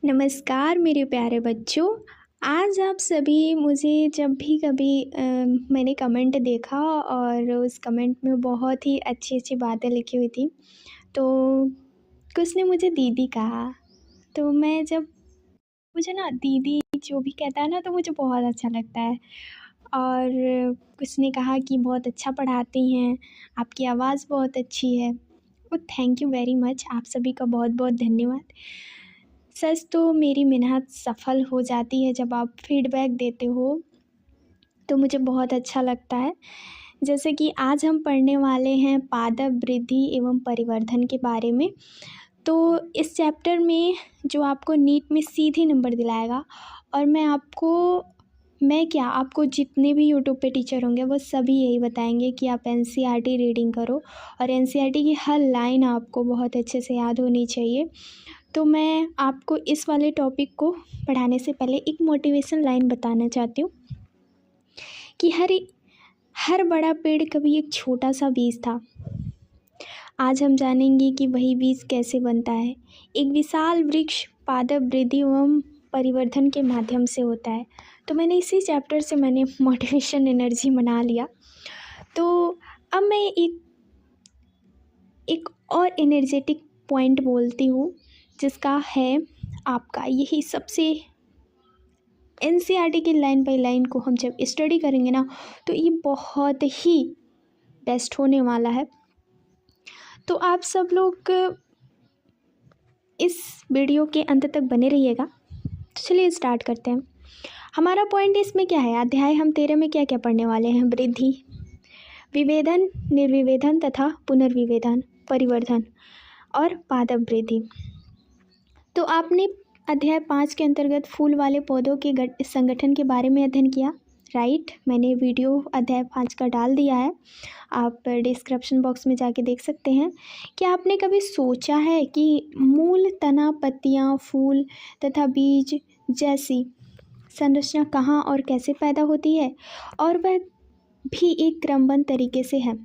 नमस्कार मेरे प्यारे बच्चों। आज आप सभी मुझे जब भी कभी मैंने कमेंट देखा और उस कमेंट में बहुत ही अच्छी अच्छी बातें लिखी हुई थी। तो कुछ ने मुझे दीदी कहा। तो मैं जब मुझे ना दीदी जो भी कहता है ना तो मुझे बहुत अच्छा लगता है। और कुछ ने कहा कि बहुत अच्छा पढ़ाती हैं, आपकी आवाज़ बहुत अच्छी है। तो थैंक यू वेरी मच, आप सभी का बहुत बहुत धन्यवाद। सच तो मेरी मेहनत सफल हो जाती है जब आप फीडबैक देते हो, तो मुझे बहुत अच्छा लगता है। जैसे कि आज हम पढ़ने वाले हैं पादप वृद्धि एवं परिवर्धन के बारे में। तो इस चैप्टर में जो आपको नीट में सीधे नंबर दिलाएगा, और आपको जितने भी यूट्यूब पे टीचर होंगे वो सभी यही बताएंगे कि आप एनसीईआरटी रीडिंग करो, और एनसीईआरटी की हर लाइन आपको बहुत अच्छे से याद होनी चाहिए। तो मैं आपको इस वाले टॉपिक को पढ़ाने से पहले एक मोटिवेशन लाइन बताना चाहती हूँ कि हर बड़ा पेड़ कभी एक छोटा सा बीज था। आज हम जानेंगे कि वही बीज कैसे बनता है। एक विशाल वृक्ष पादप वृद्धि एवं परिवर्धन के माध्यम से होता है। तो मैंने इसी चैप्टर से मोटिवेशन एनर्जी बना लिया। तो अब मैं एक और एनर्जेटिक पॉइंट बोलती हूँ, जिसका है आपका यही सबसे एनसीईआरटी की लाइन बाय लाइन को हम जब स्टडी करेंगे ना, तो ये बहुत ही बेस्ट होने वाला है। तो आप सब लोग इस वीडियो के अंत तक बने रहिएगा। तो चलिए स्टार्ट करते हैं। हमारा पॉइंट इसमें क्या है, अध्याय हम 13 में क्या क्या पढ़ने वाले हैं। वृद्धि, विभेदन, निर्विभेदन तथा पुनर्विभेदन, परिवर्धन और पादप वृद्धि। तो आपने अध्याय 5 के अंतर्गत फूल वाले पौधों के संगठन के बारे में अध्ययन किया, राइट। मैंने वीडियो अध्याय 5 का डाल दिया है, आप डिस्क्रिप्शन बॉक्स में जाके देख सकते हैं। क्या आपने कभी सोचा है कि मूल, तना, पत्तियां, फूल तथा बीज जैसी संरचना कहाँ और कैसे पैदा होती है, और वह भी एक क्रमबद्ध तरीके से है।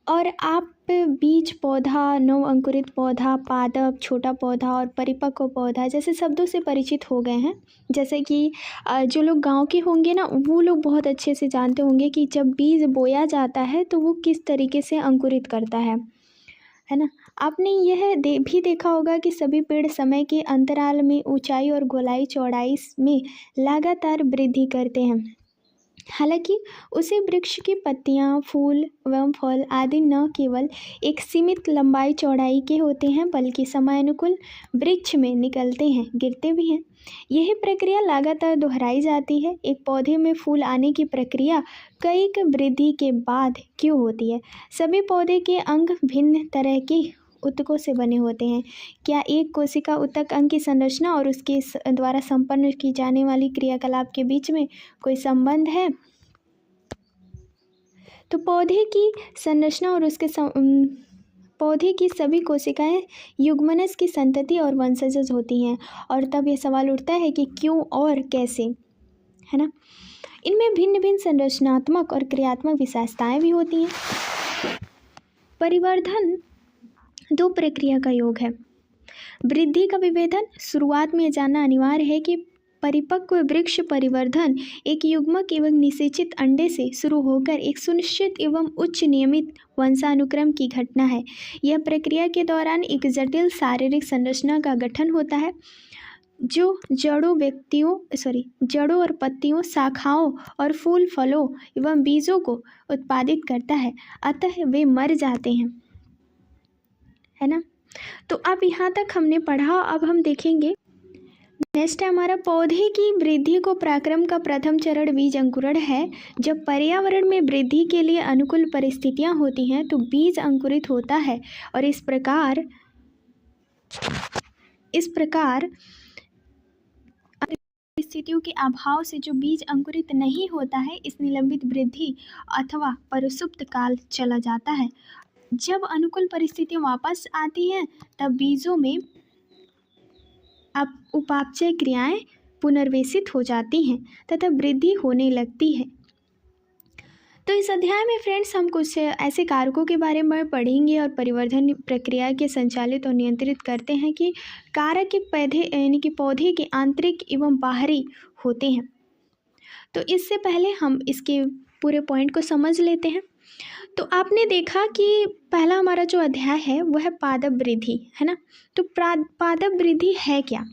और आप बीज पौधा, नव अंकुरित पौधा, पादप, छोटा पौधा और परिपक्व पौधा जैसे शब्दों से परिचित हो गए हैं। जैसे कि जो लोग गांव के होंगे ना, वो लोग बहुत अच्छे से जानते होंगे कि जब बीज बोया जाता है तो वो किस तरीके से अंकुरित करता है ना। आपने यह भी देखा होगा कि सभी पेड़ समय के अंतराल में ऊंचाई और गोलाई चौड़ाई में लगातार वृद्धि करते हैं। हालांकि उसी वृक्ष की पत्तियां, फूल एवं फल आदि न केवल एक सीमित लंबाई चौड़ाई के होते हैं, बल्कि समयानुकूल वृक्ष में निकलते हैं, गिरते भी हैं। यही प्रक्रिया लगातार दोहराई जाती है। एक पौधे में फूल आने की प्रक्रिया कई वृद्धि के बाद क्यों होती है? सभी पौधे के अंग भिन्न तरह की ऊतकों से बने होते हैं। क्या एक कोशिका ऊतक अंग की संरचना और उसके द्वारा संपन्न की जाने वाली क्रियाकलाप के बीच में कोई संबंध है? तो पौधे की संरचना और उसके पौधे की सभी कोशिकाएं युग्मनज की संतति और वंशजज होती हैं। और तब ये सवाल उठता है कि क्यों और कैसे, है ना। इनमें भिन्न भिन्न संरचनात्मक और क्रियात्मक विशेषताएं भी होती हैं। परिवर्धन दो प्रक्रिया का योग है। वृद्धि का विभेदन, शुरुआत में जानना अनिवार्य है कि परिपक्व वृक्ष परिवर्धन एक युग्मक एवं निषेचित अंडे से शुरू होकर एक सुनिश्चित एवं उच्च नियमित वंशानुक्रम की घटना है। यह प्रक्रिया के दौरान एक जटिल शारीरिक संरचना का गठन होता है, जो जड़ों और पत्तियों, शाखाओं और फूल, फलों एवं बीजों को उत्पादित करता है। अतः वे मर जाते हैं, है ना। तो अब यहाँ तक हमने पढ़ा। अब हम देखेंगे नेक्स्ट है हमारा पौधे की वृद्धि को पराक्रम का प्रथम चरण बीज अंकुरण है। जब पर्यावरण में वृद्धि के लिए अनुकूल परिस्थितियां होती हैं तो बीज अंकुरित होता है, और इस प्रकार परिस्थितियों के अभाव से जो बीज अंकुरित नहीं होता है, इस निलंबित वृद्धि अथवा परसुप्त काल चला जाता है। जब अनुकूल परिस्थितियां वापस आती हैं तब बीजों में अब उपापचय क्रियाएं पुनर्वेशित हो जाती हैं तथा वृद्धि होने लगती है। तो इस अध्याय में फ्रेंड्स हम कुछ ऐसे कारकों के बारे में पढ़ेंगे और परिवर्धन प्रक्रिया के संचालित और नियंत्रित करते हैं कि कारक के पौधे यानी कि पौधे के आंतरिक एवं बाहरी होते हैं। तो इससे पहले हम इसके पूरे पॉइंट को समझ लेते हैं। तो आपने देखा कि पहला हमारा जो अध्याय है वो है पादप वृद्धि, है ना। तो पादप वृद्धि है क्या?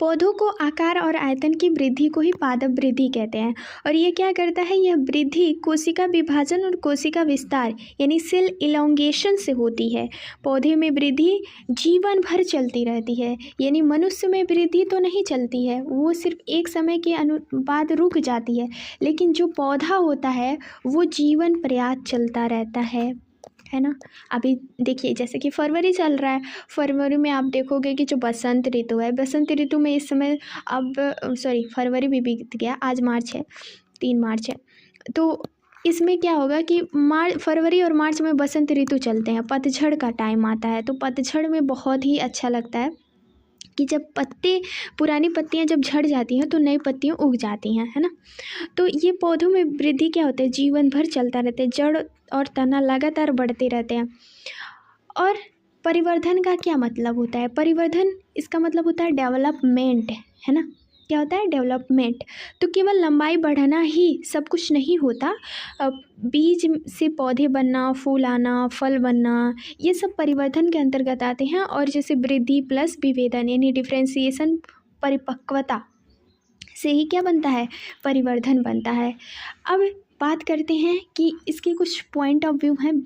पौधों को आकार और आयतन की वृद्धि को ही पादप वृद्धि कहते हैं। और ये क्या करता है? यह वृद्धि कोशिका विभाजन और कोशिका विस्तार यानी सेल इलोंगेशन से होती है। पौधे में वृद्धि जीवन भर चलती रहती है, यानी मनुष्य में वृद्धि तो नहीं चलती है, वो सिर्फ एक समय के बाद रुक जाती है, लेकिन जो पौधा होता है वो जीवन पर्याप्त चलता रहता है ना। अभी देखिए जैसे कि फरवरी चल रहा है, फरवरी में आप देखोगे कि जो बसंत ऋतु है, बसंत ऋतु में इस समय फरवरी भी बीत गया, आज मार्च है, 3 मार्च है। तो इसमें क्या होगा कि फरवरी और मार्च में बसंत ऋतु चलते हैं, पतझड़ का टाइम आता है। तो पतझड़ में बहुत ही अच्छा लगता है कि जब पुरानी पत्तियां जब झड़ जाती हैं तो नई पत्तियां उग जाती हैं, है ना। तो ये पौधों में वृद्धि क्या होता है? जीवन भर चलता रहता है, जड़ और तना लगातार बढ़ते रहते हैं। और परिवर्धन का क्या मतलब होता है? परिवर्धन इसका मतलब होता है डेवलपमेंट, है ना। क्या होता है? डेवलपमेंट। तो केवल लंबाई बढ़ाना ही सब कुछ नहीं होता। बीज से पौधे बनना, फूल आना, फल बनना, ये सब परिवर्धन के अंतर्गत आते हैं। और जैसे वृद्धि प्लस विभेदन यानी डिफ्रेंसिएशन, परिपक्वता से ही क्या बनता है? परिवर्धन बनता है। अब बात करते हैं कि इसके कुछ पॉइंट ऑफ व्यू हैं।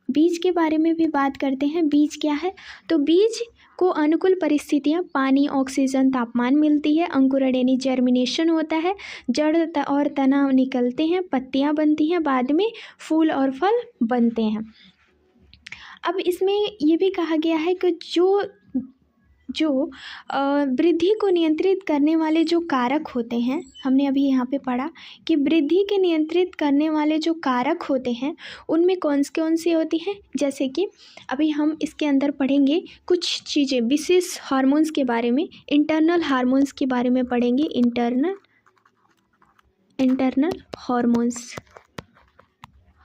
बीज के बारे में भी बात करते हैं। बीज क्या है? तो बीज को अनुकूल परिस्थितियां, पानी, ऑक्सीजन, तापमान मिलती है। अंकुरण यानी जर्मिनेशन होता है, जड़ और तना निकलते हैं, पत्तियां बनती हैं, बाद में फूल और फल बनते हैं। अब इसमें ये भी कहा गया है कि जो वृद्धि को नियंत्रित करने वाले जो कारक होते हैं, हमने अभी यहाँ पे पढ़ा कि वृद्धि के नियंत्रित करने वाले जो कारक होते हैं उनमें कौन सी होती हैं। जैसे कि अभी हम इसके अंदर पढ़ेंगे कुछ चीज़ें विशेष हार्मोन्स के बारे में, इंटरनल हार्मोन्स के बारे में पढ़ेंगे। Internal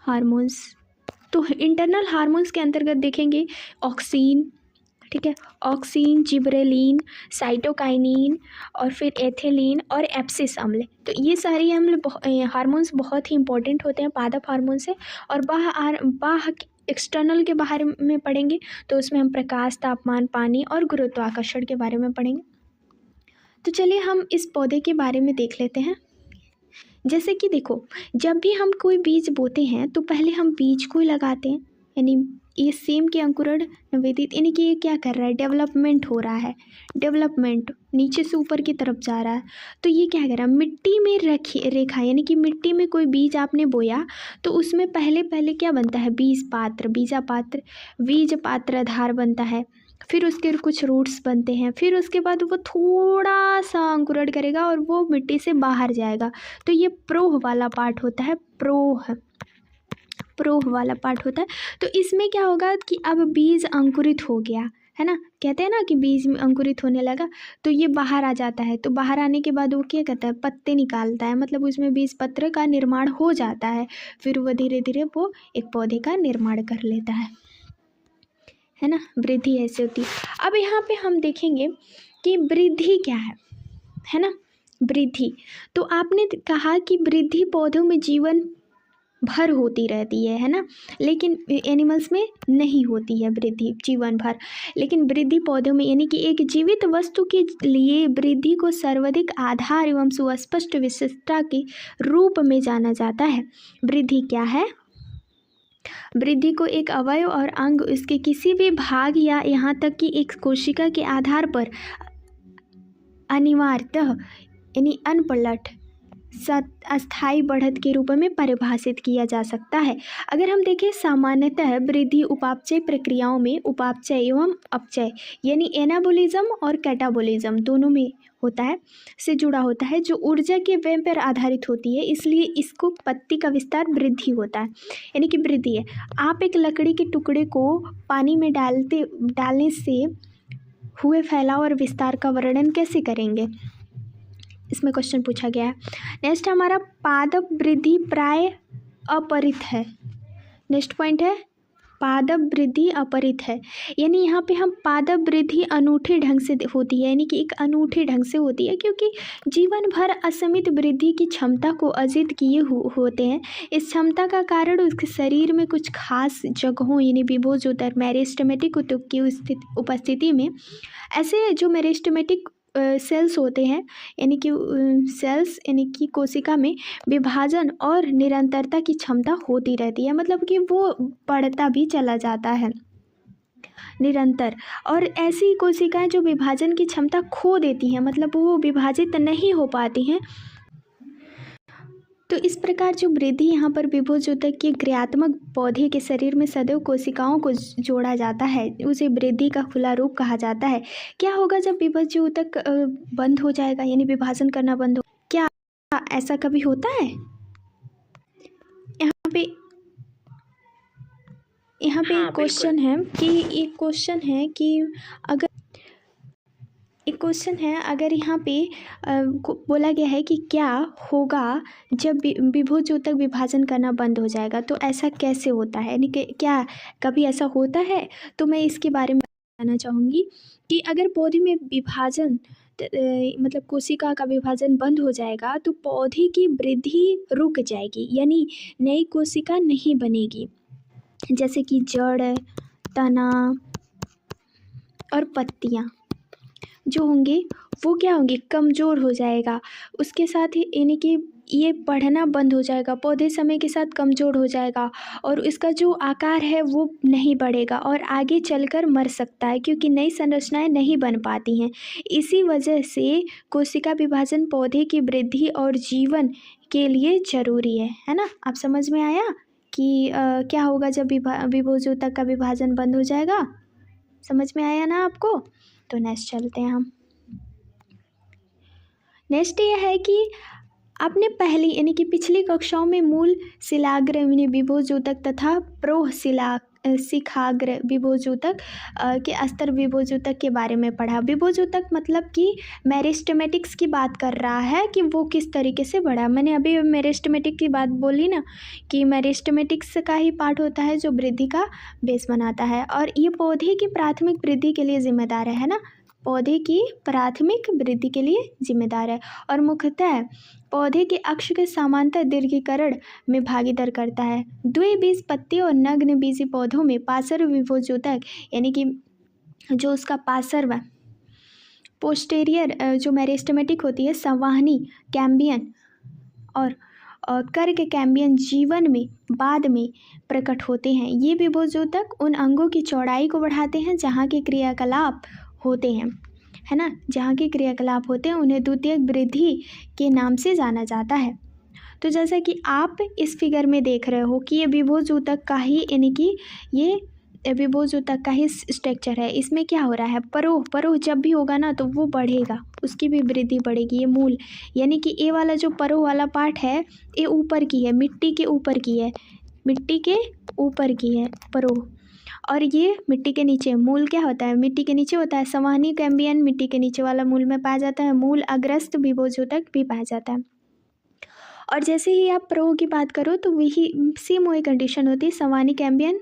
hormones. तो इंटरनल हार्मोन्स के अंतर्गत देखेंगे ऑक्सीन, ठीक है, ऑक्सीन, जिबरेलिन, साइटोकाइनिन और फिर एथिलीन और एप्सिस अम्ल। तो ये सारी अम्ल हार्मोन्स बहुत ही इंपॉर्टेंट होते हैं, पादप हार्मोन से। और एक्सटर्नल के बारे में पढ़ेंगे तो उसमें हम प्रकाश, तापमान, पानी और गुरुत्वाकर्षण के बारे में पढ़ेंगे। तो चलिए हम इस पौधे के बारे में देख लेते हैं। जैसे कि देखो, जब भी हम कोई बीज बोते हैं तो पहले हम बीज को लगाते हैं, यानी ये सेम के अंकुरण निवेदित, यानी कि ये क्या कर रहा है? डेवलपमेंट हो रहा है, डेवलपमेंट नीचे से ऊपर की तरफ जा रहा है। तो ये क्या कर रहा है? मिट्टी में रेखा, यानी कि मिट्टी में कोई बीज आपने बोया तो उसमें पहले क्या बनता है? बीज पात्र आधार बनता है, फिर उसके कुछ रूट्स बनते हैं, फिर उसके बाद वो थोड़ा सा अंकुरण करेगा और वो मिट्टी से बाहर जाएगा। तो ये प्रोह वाला पार्ट होता है, प्रोह वाला पार्ट होता है। तो इसमें क्या होगा कि अब बीज अंकुरित हो गया, है ना। कहते हैं ना कि बीज में अंकुरित होने लगा, तो ये बाहर आ जाता है। तो बाहर आने के बाद वो क्या करता है? पत्ते निकालता है, मतलब उसमें बीज पत्र का निर्माण हो जाता है। फिर वो धीरे धीरे वो एक पौधे का निर्माण कर लेता है ना। वृद्धि ऐसे होती है। अब यहाँ पे हम देखेंगे कि वृद्धि क्या है ना। वृद्धि, तो आपने कहा कि वृद्धि पौधों में जीवन भर होती रहती है ना, लेकिन एनिमल्स में नहीं होती है वृद्धि जीवन भर। लेकिन वृद्धि पौधों में, यानी कि एक जीवित वस्तु के लिए वृद्धि को सर्वाधिक आधार एवं सुस्पष्ट विशेषता के रूप में जाना जाता है। वृद्धि क्या है? वृद्धि को एक अवयव और अंग, उसके किसी भी भाग या यहाँ तक कि एक कोशिका के आधार पर अनिवार्यतः यानी अनपलट अस्थायी बढ़त के रूप में परिभाषित किया जा सकता है। अगर हम देखें सामान्यतः वृद्धि उपापचय प्रक्रियाओं में उपापचय एवं अपचय यानी एनाबोलिज्म और कैटाबोलिज्म दोनों में होता है, से जुड़ा होता है, जो ऊर्जा के व्यय पर आधारित होती है। इसलिए इसको पत्ती का विस्तार वृद्धि होता है, यानी कि वृद्धि है। आप एक लकड़ी के टुकड़े को पानी में डालने से हुए फैलाव और विस्तार का वर्णन कैसे करेंगे? इसमें क्वेश्चन पूछा गया है। नेक्स्ट हमारा पादप वृद्धि प्राय अपरित है। नेक्स्ट पॉइंट है पादप वृद्धि अपरित है, यानी यहाँ पे हम पादप वृद्धि अनूठे ढंग से होती है, यानी कि एक अनूठे ढंग से होती है, क्योंकि जीवन भर असीमित वृद्धि की क्षमता को अर्जित किए होते हैं। इस क्षमता का कारण उसके शरीर में कुछ खास जगहों यानी विभोजोतर मेरिस्टेमेटिक ऊतक की उपस्थिति में ऐसे जो मेरिस्टेमेटिक सेल्स होते हैं यानी कि सेल्स यानी कि कोशिका में विभाजन और निरंतरता की क्षमता होती रहती है, मतलब कि वो बढ़ता भी चला जाता है निरंतर। और ऐसी कोशिकाएं जो विभाजन की क्षमता खो देती हैं, मतलब वो विभाजित नहीं हो पाती हैं। तो इस प्रकार जो वृद्धि यहाँ पर विभोजोतक के क्रियात्मक पौधे के शरीर में सदैव कोशिकाओं को जोड़ा जाता है, उसे वृद्धि का खुला रूप कहा जाता है। क्या होगा जब विभोजोतक बंद हो जाएगा, यानी विभाजन करना बंद हो, क्या ऐसा कभी होता है? यहाँ पे एक क्वेश्चन है कि अगर यहाँ पे बोला गया है कि क्या होगा जब विभोजोतक विभाजन करना बंद हो जाएगा, तो ऐसा कैसे होता है, यानी कि क्या कभी ऐसा होता है? तो मैं इसके बारे में बताना चाहूँगी कि अगर पौधे में विभाजन मतलब कोशिका का विभाजन बंद हो जाएगा तो पौधे की वृद्धि रुक जाएगी, यानी नई कोशिका नहीं बनेगी। जैसे कि जड़, तना और पत्तियाँ जो होंगे वो क्या होंगे, कमज़ोर हो जाएगा। उसके साथ ही यानी कि ये बढ़ना बंद हो जाएगा, पौधे समय के साथ कमज़ोर हो जाएगा और इसका जो आकार है वो नहीं बढ़ेगा और आगे चलकर मर सकता है, क्योंकि नई संरचनाएं नहीं बन पाती हैं। इसी वजह से कोशिका विभाजन पौधे की वृद्धि और जीवन के लिए ज़रूरी है ना। आप समझ में आया कि क्या होगा जब विभोजोतक का विभाजन बंद हो जाएगा? समझ में आया ना आपको? तो नेक्स्ट चलते हैं हम। नेक्स्ट ये है कि आपने पहली यानी कि पिछली कक्षाओं में मूल शिलाग्र यानी विभोजोतक तथा प्रोह शिखाग्र विभोजोतक के अस्तर विभोजोतक के बारे में पढ़ा। विभोजोतक मतलब कि मेरिस्टेमेटिक्स की बात कर रहा है कि वो किस तरीके से बढ़ा। मैंने अभी मेरिस्टेमेटिक की बात बोली ना कि मेरिस्टेमेटिक्स का ही पार्ट होता है जो वृद्धि का बेस बनाता है और ये पौधे की प्राथमिक वृद्धि के लिए जिम्मेदार है ना, पौधे की प्राथमिक वृद्धि के लिए जिम्मेदार है और मुख्यतः पौधे के अक्ष के समांतर दीर्घीकरण में भागीदार करता है। द्विबीजपत्री और नग्न बीजी पौधों में पार्श्व विभोजोतक यानी कि जो उसका पार्श्व पोस्टेरियर जो मेरिस्टेमेटिक होती है, संवाहनी कैम्बियन और कर्क कैम्बियन जीवन में बाद में प्रकट होते हैं। ये विभोजोतक उन अंगों की चौड़ाई को बढ़ाते हैं जहाँ के क्रियाकलाप होते हैं, है ना, जहाँ के क्रियाकलाप होते हैं उन्हें द्वितीयक वृद्धि के नाम से जाना जाता है। तो जैसा कि आप इस फिगर में देख रहे हो कि ये विभोजोतक का ही यानी कि ये विभोजोतक का ही स्ट्रक्चर है। इसमें क्या हो रहा है, परोह जब भी होगा ना तो वो बढ़ेगा, उसकी भी वृद्धि बढ़ेगी। ये मूल यानी कि ये वाला जो परोह वाला पार्ट है ये ऊपर की है, मिट्टी के ऊपर की है परोह, और ये मिट्टी के नीचे। मूल क्या होता है, मिट्टी के नीचे होता है। संवहनी कैम्बियन मिट्टी के नीचे वाला मूल में पाया जाता है। मूल अग्रस्त विभोजोतक भी पाया जाता है। और जैसे ही आप प्रो की बात करो तो वही सेम वही कंडीशन होती है, संवहनी कैम्बियन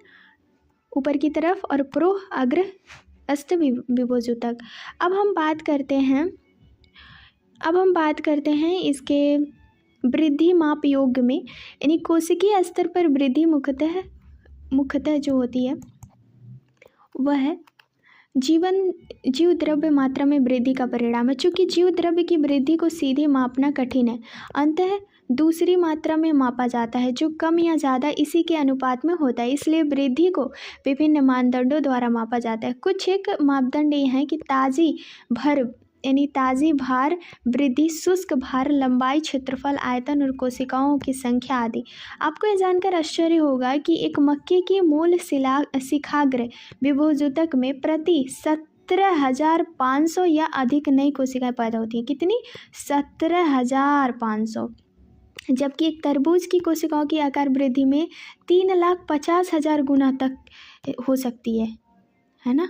ऊपर की तरफ और प्रो अग्रस्त विभोजोतक। अब हम बात करते हैं इसके वृद्धि माप योग में, यानी कोशिकीय स्तर पर वृद्धि मुख्यतः जो होती है वह जीव द्रव्य मात्रा में वृद्धि का परिणाम है। चूँकि जीव द्रव्य की वृद्धि को सीधे मापना कठिन है, अंततः दूसरी मात्रा में मापा जाता है जो कम या ज़्यादा इसी के अनुपात में होता है। इसलिए वृद्धि को विभिन्न मानदंडों द्वारा मापा जाता है। कुछ एक मापदंड ये हैं कि ताज़ी भार वृद्धि, शुष्क भार, लंबाई, क्षेत्रफल, आयतन और कोशिकाओं की संख्या आदि। आपको यह जानकर आश्चर्य होगा कि एक मक्के की मूल शिखाग्र विभोजोतक में प्रति 17,500 या अधिक नई कोशिकाएं पैदा होती हैं। कितनी? 17,500। जबकि एक तरबूज की कोशिकाओं की आकार वृद्धि में 3,50,000 गुना तक हो सकती है ना।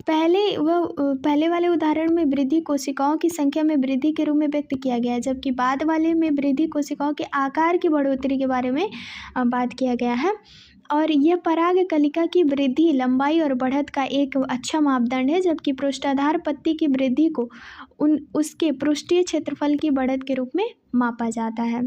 पहले वाले उदाहरण में वृद्धि कोशिकाओं की संख्या में वृद्धि के रूप में व्यक्त किया गया है, जबकि बाद वाले में वृद्धि कोशिकाओं के आकार की बढ़ोतरी के बारे में बात किया गया है। और यह पराग कलिका की वृद्धि, लंबाई और बढ़त का एक अच्छा मापदंड है, जबकि पृष्ठाधार पत्ती की वृद्धि को उसके पृष्ठीय क्षेत्रफल की बढ़त के रूप में मापा जाता है।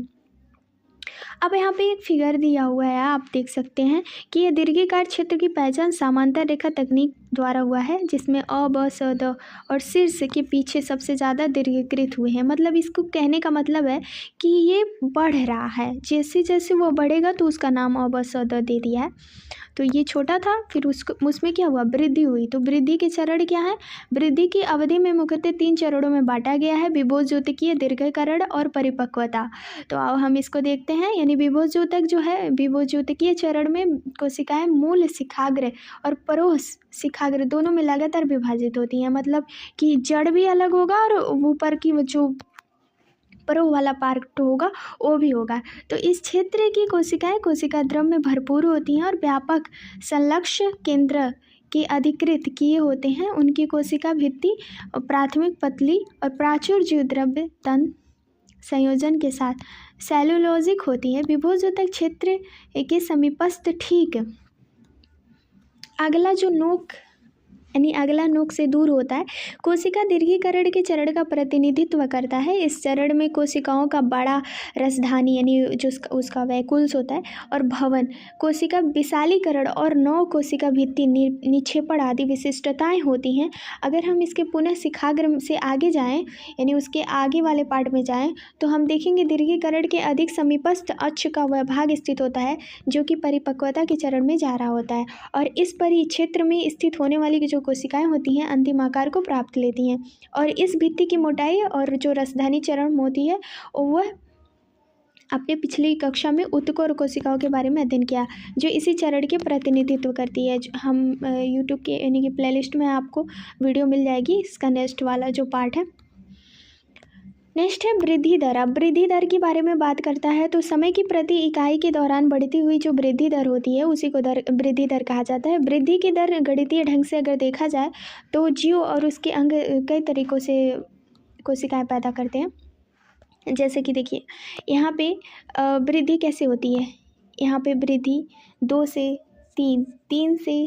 अब यहाँ पे एक फिगर दिया हुआ है, आप देख सकते हैं कि यह दीर्घिकार क्षेत्र की पहचान समांतर रेखा तकनीक द्वारा हुआ है, जिसमें अ, ब, स, द और शीर्ष के पीछे सबसे ज़्यादा दीर्घीकृत हुए हैं। मतलब इसको कहने का मतलब है कि ये बढ़ रहा है, जैसे जैसे वो बढ़ेगा तो उसका नाम अ, ब, स, द दे दिया है। तो ये छोटा था, फिर उसमें क्या हुआ, वृद्धि हुई। तो वृद्धि के चरण क्या है, वृद्धि की अवधि में मुख्यतः 3 चरणों में बांटा गया है, विभोज ज्योतिकीय, दीर्घीकरण और परिपक्वता। तो अब हम इसको देखते हैं। यानी विभोज ज्योतक जो है, विभोज ज्योतिकीय चरण में कोशिकाएं मूल शिखाग्र और परोस शिखाग्र दोनों में लगातार विभाजित होती हैं। मतलब कि जड़ भी अलग होगा और ऊपर की वो जो परो वाला पार्ट होगा वो भी होगा। तो इस क्षेत्र की कोशिकाएं कोशिका द्रव में भरपूर होती हैं और व्यापक संलक्ष्य केंद्र के अधिकृत किए होते हैं। उनकी कोशिका भित्ति प्राथमिक पतली और प्राचुर जीवद्रव्य तंत्र संयोजन के साथ सेलुलोजिक होती है। विभोज्योतक क्षेत्र के समीपस्थ ठीक अगला जो नोक यानी अगला नोक से दूर होता है, कोशिका दीर्घीकरण के चरण का प्रतिनिधित्व करता है। इस चरण में कोशिकाओं का बड़ा रसधानी यानी जो उसका वैकुल्स होता है और भवन, कोशिका विशालीकरण और नौ कोशिका भित्ति निक्षेपण आदि विशिष्टताएं होती हैं। अगर हम इसके पुनः शिखाग्र से आगे जाएं यानी उसके आगे वाले पार्ट में जाएं तो हम देखेंगे दीर्घीकरण के अधिक समीपस्थ अक्ष का वह भाग स्थित होता है जो कि परिपक्वता के चरण में जा रहा होता है, और इस परिक्षेत्र में स्थित होने वाली जो कोशिकाएं होती हैं अंतिम आकार को प्राप्त लेती हैं। और इस भित्ति की मोटाई और जो रसधानी चरण में होती है वह आपने पिछली कक्षा में उत्कोर कोशिकाओं के बारे में अध्ययन किया, जो इसी चरण के प्रतिनिधित्व करती है। हम यूट्यूब के यानी कि प्लेलिस्ट में आपको वीडियो मिल जाएगी इसका नेक्स्ट वाला जो पार्ट है। नेक्स्ट है वृद्धि दर। अब वृद्धि दर के बारे में बात करता है तो समय की प्रति इकाई के दौरान बढ़ती हुई जो वृद्धि दर होती है उसी को वृद्धि दर कहा जाता है। वृद्धि की दर गणितीय ढंग से अगर देखा जाए तो जीव और उसके अंग कई तरीक़ों से कोशिकाएं पैदा करते हैं। जैसे कि देखिए यहाँ पे वृद्धि कैसे होती है, यहाँ पे वृद्धि 2 से 3, 3 से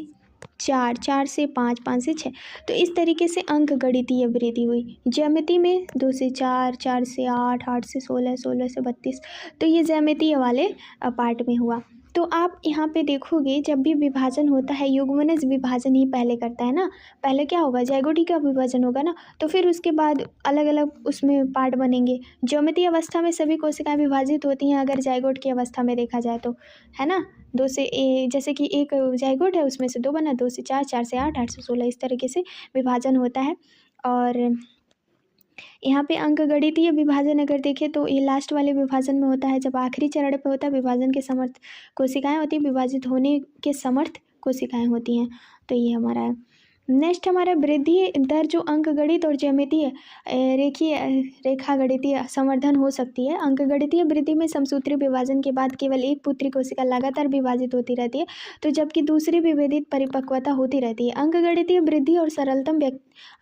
4, 4 से 5, 5 से 6, तो इस तरीके से अंक गणितीय वृद्धि हुई। ज्यामिति में 2 से 4, 4 से 8, 8 से 16, 16 से 32, तो ये ज्यामितीय वाले पार्ट में हुआ। तो आप यहाँ पे देखोगे जब भी विभाजन होता है युग्मनज विभाजन ही पहले करता है ना, पहले क्या होगा जाइगोटी का विभाजन होगा ना, तो फिर उसके बाद अलग अलग उसमें पार्ट बनेंगे। ज्यामितीय अवस्था में सभी कोशिकाएं विभाजित होती हैं अगर जाइगोट की अवस्था में देखा जाए तो, है ना। 2 से जैसे कि एक जाइगोट है उसमें से 2 बना, 2 से 4, 4 से 8, 8 से 16, इस तरीके से विभाजन होता है। और यहाँ पे अंक गणितीय विभाजन अगर देखें तो ये लास्ट वाले विभाजन में होता है, जब आखिरी चरण पे होता है विभाजन के समर्थ कोशिकाएं होती हैं, विभाजित होने के समर्थ कोशिकाएं होती हैं। तो ये हमारा है। नेक्स्ट हमारा वृद्धि दर जो अंक गणित और ज्यामितीय रेखीय रेखा गणितीय संवर्धन हो सकती है। अंक गणितीय वृद्धि में समसूत्री विभाजन के बाद केवल एक पुत्री कोशिका लगातार विभाजित होती रहती है, तो जबकि दूसरी विभेदित परिपक्वता होती रहती है। अंक गणितीय वृद्धि और सरलतम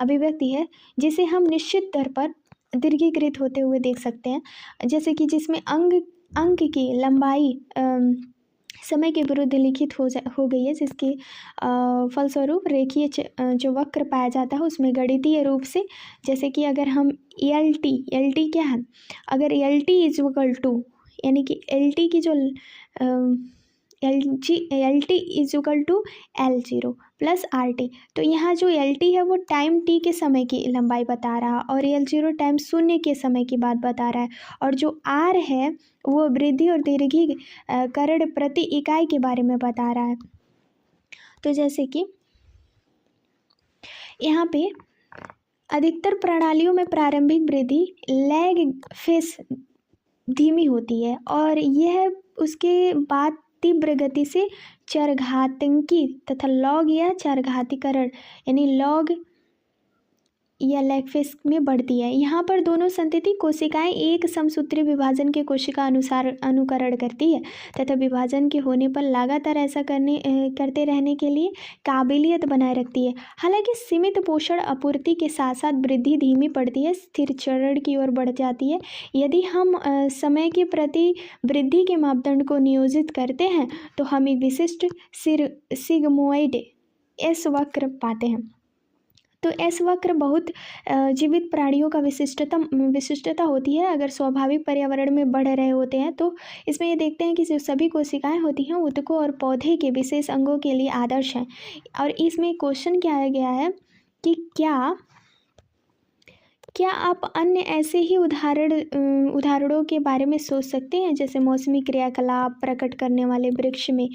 अभिव्यक्ति है जिसे हम निश्चित दर पर दीर्घीकृत होते हुए देख सकते हैं, जैसे कि जिसमें अंक की लंबाई समय के विरुद्ध लिखित हो गई है, जिसके फलस्वरूप रेखीय जो वक्र पाया जाता है उसमें गणितीय रूप से, जैसे कि अगर हम एल टी क्या है, अगर L T is equal to यानी कि एल टी की जो L T is equal to L0 plus R T, तो यहाँ जो एल टी है वो टाइम टी के समय की लंबाई बता रहा है और L0 टाइम शून्य के समय की बात बता रहा है, और जो आर है वो वृद्धि और दीर्घीकरण प्रति इकाई के बारे में बता रहा है। तो जैसे कि यहाँ पे अधिकतर प्रणालियों में प्रारंभिक वृद्धि लैग फेस धीमी होती है और यह उसके बाद तीव्र गति से चरघातांकी तथा लॉग या चरघातीकरण यानी लॉग या लेग फेस में बढ़ती है। यहाँ पर दोनों संतति कोशिकाएं एक समसूत्री विभाजन के कोशिका अनुसार अनुकरण करती है तथा विभाजन के होने पर लगातार ऐसा करते रहने के लिए काबिलियत बनाए रखती है। हालांकि सीमित पोषण आपूर्ति के साथ साथ वृद्धि धीमी पड़ती है, स्थिर चरण की ओर बढ़ जाती है। यदि हम समय के प्रति वृद्धि के मापदंड को नियोजित करते हैं तो हम एक विशिष्ट सिग्मोइड एस वक्र पाते हैं। तो एस वक्र बहुत जीवित प्राणियों का विशिष्टता होती है। अगर स्वाभाविक पर्यावरण में बढ़ रहे होते हैं तो इसमें ये देखते हैं कि जो सभी कोशिकाएं होती हैं ऊतकों और पौधे के विशेष अंगों के लिए आदर्श हैं। और इसमें क्वेश्चन क्या आया गया है कि क्या आप अन्य ऐसे ही उदाहरणों के बारे में सोच सकते हैं, जैसे मौसमी क्रियाकलाप प्रकट करने वाले वृक्ष में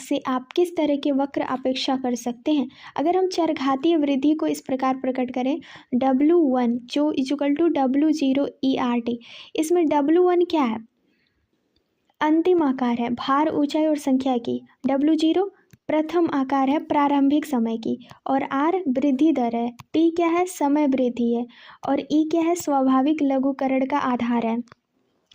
से आप किस तरह के वक्र अपेक्षा कर सकते हैं। अगर हम चरघातीय वृद्धि को इस प्रकार प्रकट करें, W1 जो इक्वल टू W0 ERT, इसमें W1 क्या है? अंतिम आकार है, भार, ऊंचाई और संख्या की। W0 प्रथम आकार है, प्रारंभिक समय की। और R वृद्धि दर है। T क्या है? समय वृद्धि है। और E क्या है? स्वाभाविक लघुकरण का आधार है।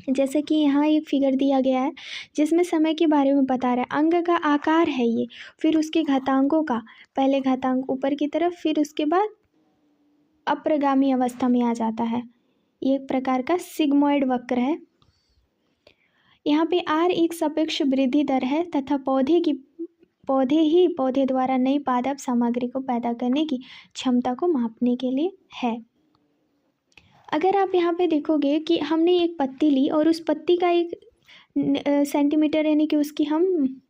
जैसे कि यहाँ एक फिगर दिया गया है जिसमें समय के बारे में बता रहा है। अंग का आकार है ये, फिर उसके घातांकों का, पहले घातांक ऊपर की तरफ, फिर उसके बाद अप्रगामी अवस्था में आ जाता है। ये एक प्रकार का सिग्मोइड वक्र है। यहाँ पे R एक सापेक्ष वृद्धि दर है तथा पौधे द्वारा नई पादप सामग्री को पैदा करने की क्षमता को मापने के लिए है। अगर आप यहाँ पे देखोगे कि हमने एक पत्ती ली और उस पत्ती का एक सेंटीमीटर यानी कि उसकी हम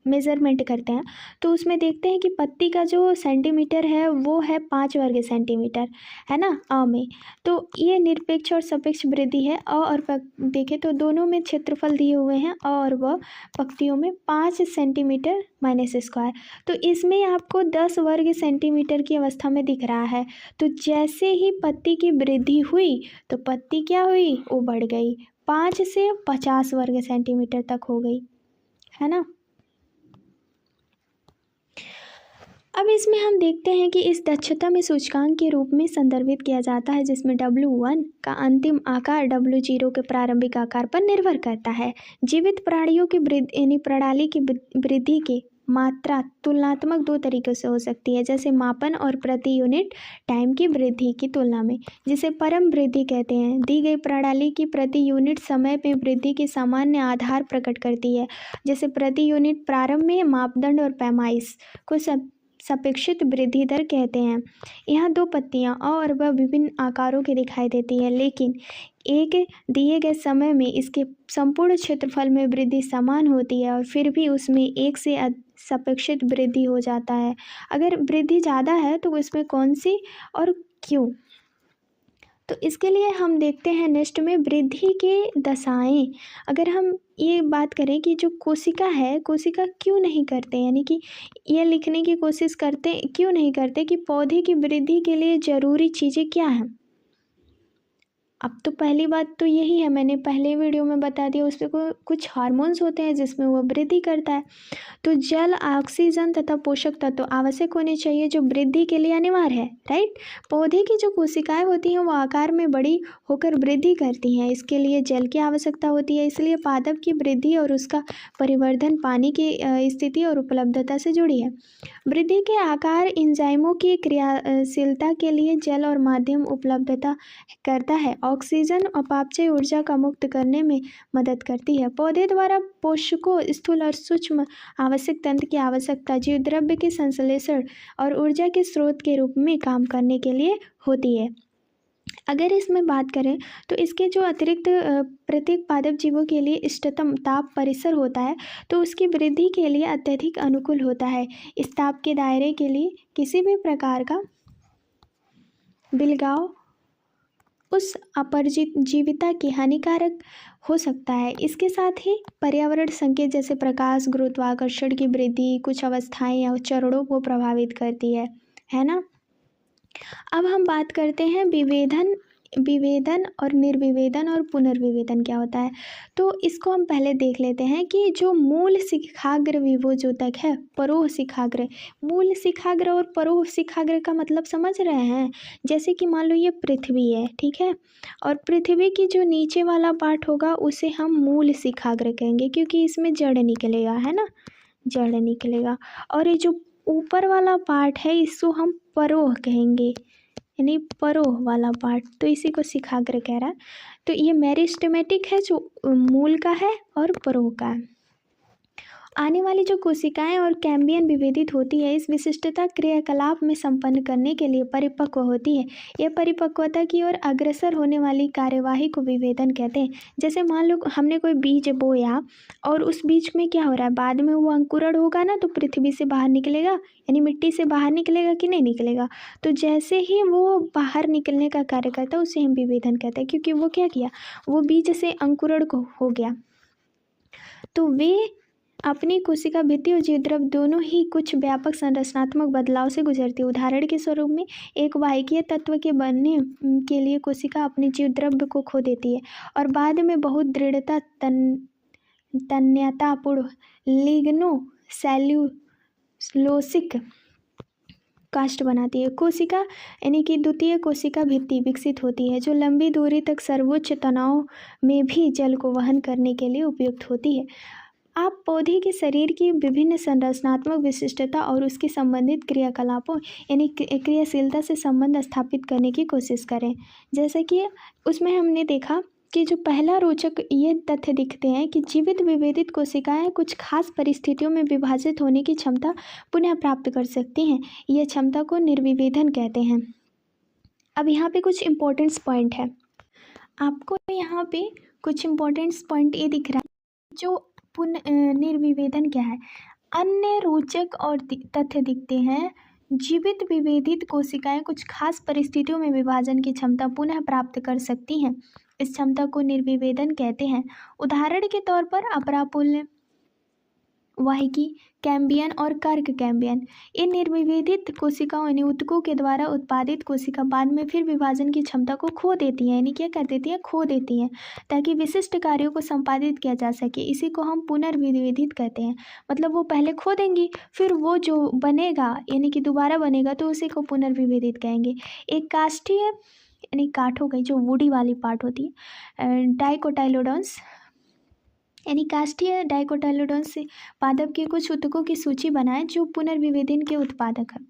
मेज़रमेंट करते हैं, तो उसमें देखते हैं कि पत्ती का जो सेंटीमीटर है वो है 5 वर्ग सेंटीमीटर, है ना, अ में। तो ये निरपेक्ष और सापेक्ष वृद्धि है। अ और देखें तो दोनों में क्षेत्रफल दिए हुए हैं, अ और व पंक्तियों में 5 सेंटीमीटर माइनस स्क्वायर। तो इसमें आपको 10 वर्ग सेंटीमीटर की अवस्था में दिख रहा है। तो जैसे ही पत्ती की वृद्धि हुई तो पत्ती क्या हुई? वो बढ़ गई, 5 से 50 वर्ग सेंटीमीटर तक हो गई, है ना। अब इसमें हम देखते हैं कि इस दक्षता में सूचकांक के रूप में संदर्भित किया जाता है, जिसमें W1 का अंतिम आकार W0 के प्रारंभिक आकार पर निर्भर करता है। जीवित प्राणियों की प्रणाली की वृद्धि की मात्रा तुलनात्मक 2 तरीकों से हो सकती है, जैसे मापन और प्रति यूनिट टाइम की वृद्धि की तुलना में, जिसे परम वृद्धि कहते हैं। दी गई प्रणाली की प्रति यूनिट समय में वृद्धि की सामान्य आधार प्रकट करती है, जैसे प्रति यूनिट प्रारंभ में मापदंड और पैमाइश को सापेक्षित वृद्धि दर कहते हैं। यहाँ 2 पत्तियाँ अ और ब विभिन्न आकारों की दिखाई देती है, लेकिन एक दिए गए समय में इसके संपूर्ण क्षेत्रफल में वृद्धि समान होती है और फिर भी उसमें एक से सापेक्षित वृद्धि हो जाता है। अगर वृद्धि ज़्यादा है तो इसमें कौन सी और क्यों? तो इसके लिए हम देखते हैं नेक्स्ट में वृद्धि के दशाएं। अगर हम ये बात करें कि जो कोशिका है, कोशिका क्यों नहीं करते, यानी कि ये लिखने की कोशिश करते क्यों नहीं करते कि पौधे की वृद्धि के लिए ज़रूरी चीज़ें क्या हैं। अब तो पहली बात तो यही है, मैंने पहले वीडियो में बता दिया, उस पर कुछ हार्मोन्स होते हैं जिसमें वो वृद्धि करता है। तो जल, ऑक्सीजन तथा पोषक तत्व आवश्यक होने चाहिए जो वृद्धि के लिए अनिवार्य है, राइट। पौधे की जो कोशिकाएं होती हैं वो आकार में बड़ी होकर वृद्धि करती हैं, इसके लिए जल की आवश्यकता होती है। इसलिए पादप की वृद्धि और उसका परिवर्धन पानी की स्थिति और उपलब्धता से जुड़ी है। वृद्धि के आकार एंजाइमों की क्रियाशीलता के लिए जल और माध्यम उपलब्धता करता है। ऑक्सीजन अपापचय ऊर्जा का मुक्त करने में मदद करती है। पौधे द्वारा पोषकों, स्थूल और सूक्ष्म आवश्यक तंत्र की आवश्यकता जीव द्रव्य के संश्लेषण और ऊर्जा के स्रोत के रूप में काम करने के लिए होती है। अगर इसमें बात करें तो इसके जो अतिरिक्त प्रत्येक पादप जीवों के लिए इष्टतम ताप परिसर होता है, तो उसकी वृद्धि के लिए अत्यधिक अनुकूल होता है। इस ताप के दायरे के लिए किसी भी प्रकार का बिलगाव उस अपरजीविता की हानिकारक हो सकता है। इसके साथ ही पर्यावरण संकेत जैसे प्रकाश, गुरुत्वाकर्षण की वृद्धि कुछ अवस्थाएं या चरणों को प्रभावित करती है ना। अब हम बात करते हैं विभेदन विभेदन और निर्विभेदन और पुनर्विभेदन क्या होता है। तो इसको हम पहले देख लेते हैं कि जो मूल शिखाग्र विभोजोतक है, परोह शिखाग्र, मूल शिखाग्र और परोह शिखाग्र का मतलब समझ रहे हैं। जैसे कि मान लो ये पृथ्वी है, ठीक है, और पृथ्वी की जो नीचे वाला पार्ट होगा उसे हम मूल शिखाग्र कहेंगे, क्योंकि इसमें जड़ निकलेगा, है ना, जड़ निकलेगा। और ये जो ऊपर वाला पार्ट है इसको हम परोह कहेंगे, यानी परोह वाला पार्ट, तो इसी को शिखाग्र कह रहा है। तो ये मेरिस्टेमेटिक है जो मूल का है और परोह का है। आने वाली जो कोशिकाएं और कैम्बियन विभेदित होती है, इस विशिष्टता क्रियाकलाप में संपन्न करने के लिए परिपक्व होती है। यह परिपक्वता की ओर अग्रसर होने वाली कार्यवाही को विभेदन कहते हैं। जैसे मान लो हमने कोई बीज बोया और उस बीज में क्या हो रहा है, बाद में वो अंकुरण होगा ना, तो पृथ्वी से बाहर निकलेगा, यानी मिट्टी से बाहर निकलेगा कि नहीं निकलेगा। तो जैसे ही वो बाहर निकलने का कार्य करता है उसे हम विभेदन कहते हैं, क्योंकि वो क्या किया, वो बीज से अंकुरण हो गया। तो वे अपनी कोशिका भित्ति और जीवद्रव दोनों ही कुछ व्यापक संरचनात्मक बदलाव से गुजरती है। उदाहरण के स्वरूप में एक वाहिकीय तत्व के बनने के लिए कोशिका अपने जीवद्रव्य को खो देती है और बाद में बहुत दृढ़ता तन्यतापूर्ण लिग्नो सेल्यूलोसिक काष्ठ बनाती है। कोशिका यानी कि द्वितीय कोशिका भित्ति विकसित होती है, जो लंबी दूरी तक सर्वोच्च तनाव में भी जल को वहन करने के लिए उपयुक्त होती है। आप पौधे के शरीर की विभिन्न संरचनात्मक विशिष्टता और उसकी संबंधित क्रियाकलापों यानी क्रियाशीलता से संबंध स्थापित करने की कोशिश करें। जैसे कि उसमें हमने देखा कि जो पहला रोचक ये तथ्य दिखते हैं कि जीवित विभेदित कोशिकाएं कुछ खास परिस्थितियों में विभाजित होने की क्षमता पुनः प्राप्त कर सकती हैं। यह क्षमता को निर्विभेदन कहते हैं। अब यहाँ पे कुछ इम्पोर्टेंट्स पॉइंट है, आपको यहाँ पे कुछ इम्पोर्टेंट्स पॉइंट ये दिख रहा है। जो निर्विभेदन क्या है, अन्य रोचक और तथ्य दिखते हैं। जीवित विभेदित कोशिकाएं कुछ खास परिस्थितियों में विभाजन की क्षमता पुनः प्राप्त कर सकती हैं। इस क्षमता को निर्विभेदन कहते हैं। उदाहरण के तौर पर अपरापुल्य वाहिकी कैम्बियन और कर्क कैम्बियन, इन निर्विभेदित कोशिकाओं यानी ऊतकों के द्वारा उत्पादित कोशिका बाद में फिर विभाजन की क्षमता को खो देती हैं, यानी क्या कर देती हैं, खो देती हैं, ताकि विशिष्ट कार्यों को संपादित किया जा सके। इसी को हम पुनर्विभेदित कहते हैं। मतलब वो पहले खो देंगी, फिर वो जो बनेगा यानी कि दोबारा बनेगा तो उसी को पुनर्विभेदित कहेंगे। एक काष्ठीय यानी काठ हो गई, जो वुडी वाली पार्ट होती है, डाइकोटाइलोडॉन्स यानी काष्ठीय डाइकोटाइलोडॉन्स से पादप के कुछ ऊतकों की सूची बनाएं जो पुनर्विभेदन के उत्पादक हैं।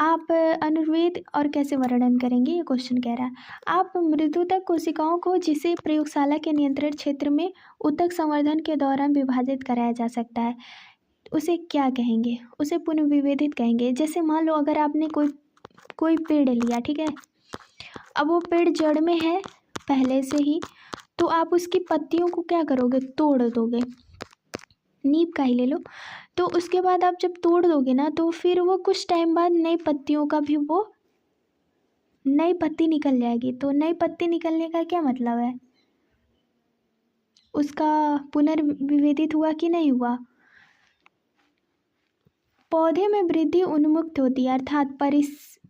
आप अनुर्वेद और कैसे वर्णन करेंगे, ये क्वेश्चन कह रहा है। आप मृदुतक कोशिकाओं को जिसे प्रयोगशाला के नियंत्रण क्षेत्र में ऊतक संवर्धन के दौरान विभाजित कराया जा सकता है, उसे क्या कहेंगे, उसे पुनर्विभेदित कहेंगे। जैसे मान लो अगर आपने कोई पेड़ लिया, ठीक है, अब वो पेड़ जड़ में है पहले से ही, तो आप उसकी पत्तियों को क्या करोगे, तोड़ दोगे, नींव का ही ले लो। तो उसके बाद आप जब तोड़ दोगे ना, तो फिर वो कुछ टाइम बाद नई पत्तियों का भी वो नई पत्ती निकल जाएगी। तो नई पत्ती निकलने का क्या मतलब है, उसका पुनर्विभेदित हुआ कि नहीं हुआ। पौधे में वृद्धि उन्मुक्त होती है, अर्थात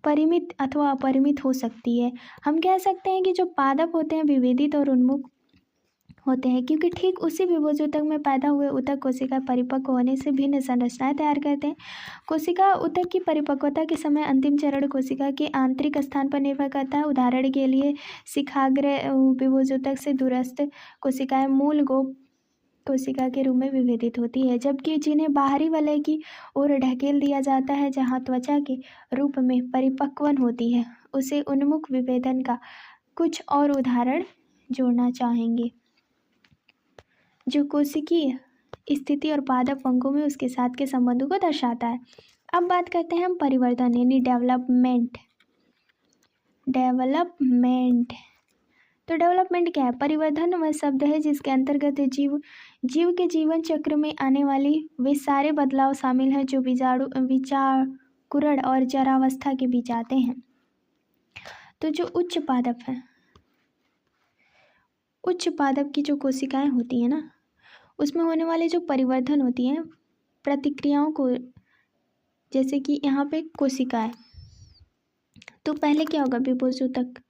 परिमित अथवा अपरिमित हो सकती है। हम कह सकते हैं कि जो पादप होते हैं विभेदित और उन्मुक्त होते हैं, क्योंकि ठीक उसी विभोजोतक में पैदा हुए ऊतक कोशिका परिपक्व होने से भिन्न संरचनाएं तैयार करते हैं। कोशिका ऊतक की परिपक्वता के समय अंतिम चरण कोशिका के आंतरिक स्थान पर निर्भर करता है। उदाहरण के लिए शिखाग्र विभोजोतक से दूरस्थ कोशिकाएं मूल गोप कोशिका के रूप में विभेदित होती है, जबकि जिन्हें बाहरी वलय की ओर ढकेल दिया जाता है जहाँ त्वचा के रूप में परिपक्वन होती है, उसे उन्मुख विभेदन का कुछ और उदाहरण जोड़ना चाहेंगे, जो कोशिकीय स्थिति और पादप अंगों में उसके साथ के संबंधों को दर्शाता है। अब बात करते हैं हम परिवर्तन यानी डेवलपमेंट। तो डेवलपमेंट क्या है, परिवर्तन वह शब्द है जिसके अंतर्गत जीव के जीवन चक्र में आने वाली वे सारे बदलाव शामिल हैं जो विचाकुरण और जरावस्था के बीच आते हैं। तो जो उच्च पादप की जो कोशिकाएं होती हैं ना, उसमें होने वाले जो परिवर्तन होती हैं प्रतिक्रियाओं को, जैसे कि यहाँ पे कोशिका है, तो पहले क्या होगा, विभोजोतक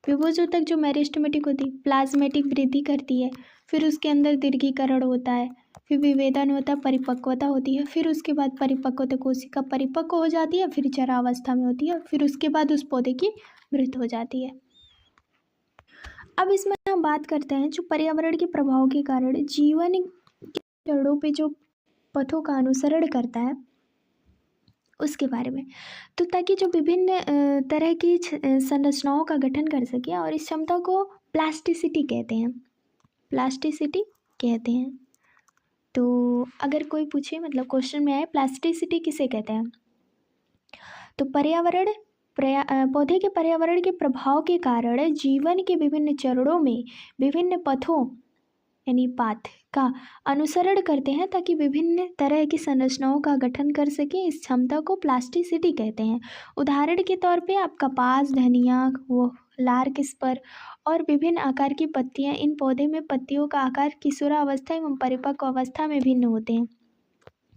विभोजोतक जो मेरिस्टेमेटिक होती है, प्लाज्मेटिक वृद्धि करती है, फिर उसके अंदर दीर्घीकरण होता है, फिर विभेदन होता है, परिपक्वता होती है, फिर उसके बाद परिपक्वता कोशिका परिपक्व हो जाती है, फिर चरावस्था में होती है, फिर उसके बाद उस पौधे की मृत्यु हो जाती है। अब इसमें हम बात करते हैं जो पर्यावरण के प्रभाव के कारण जीवन के जड़ों पे जो पथों का अनुसरण करता है उसके बारे में। तो ताकि जो विभिन्न तरह की संरचनाओं का गठन कर सके, और इस क्षमता को प्लास्टिसिटी कहते हैं, प्लास्टिसिटी कहते हैं। तो अगर कोई पूछे, मतलब क्वेश्चन में आए प्लास्टिसिटी किसे कहते हैं, तो पर्यावरण पौधे के पर्यावरण के प्रभाव के कारण जीवन के विभिन्न चरणों में विभिन्न पथों यानी पाथ का अनुसरण करते हैं ताकि विभिन्न तरह की संरचनाओं का गठन कर सके। इस क्षमता को प्लास्टिसिटी कहते हैं। उदाहरण के तौर पे आप कपास, धनिया, वो लार्कस्पर और विभिन्न आकार की पत्तियां, इन पौधे में पत्तियों का आकार किशोरावस्था एवं परिपक्व अवस्था में भिन्न होते हैं।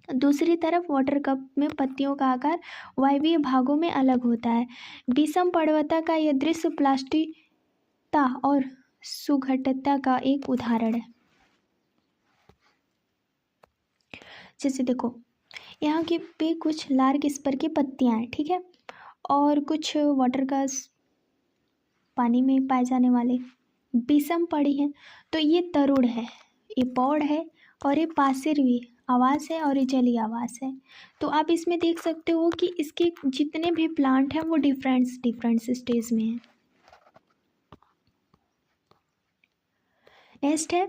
दूसरी तरफ वाटर कप में पत्तियों का आकार वायवीय भागों में अलग होता है। विषम पर्वता का यह दृश्य प्लास्टिकता और सुघटता का एक उदाहरण है। जैसे देखो यहाँ के पे कुछ लार्कस्पर की पत्तियां हैं, ठीक है, और कुछ वाटर का पानी में पाए जाने वाले विषम पड़ी हैं। तो ये तरुण है, ये पौड़ है, और ये पार्श्वी आवास है, और ये जलीय आवास है। तो आप इसमें देख सकते हो कि इसके जितने भी प्लांट हैं वो डिफरेंट स्टेज में हैं। नेक्स्ट है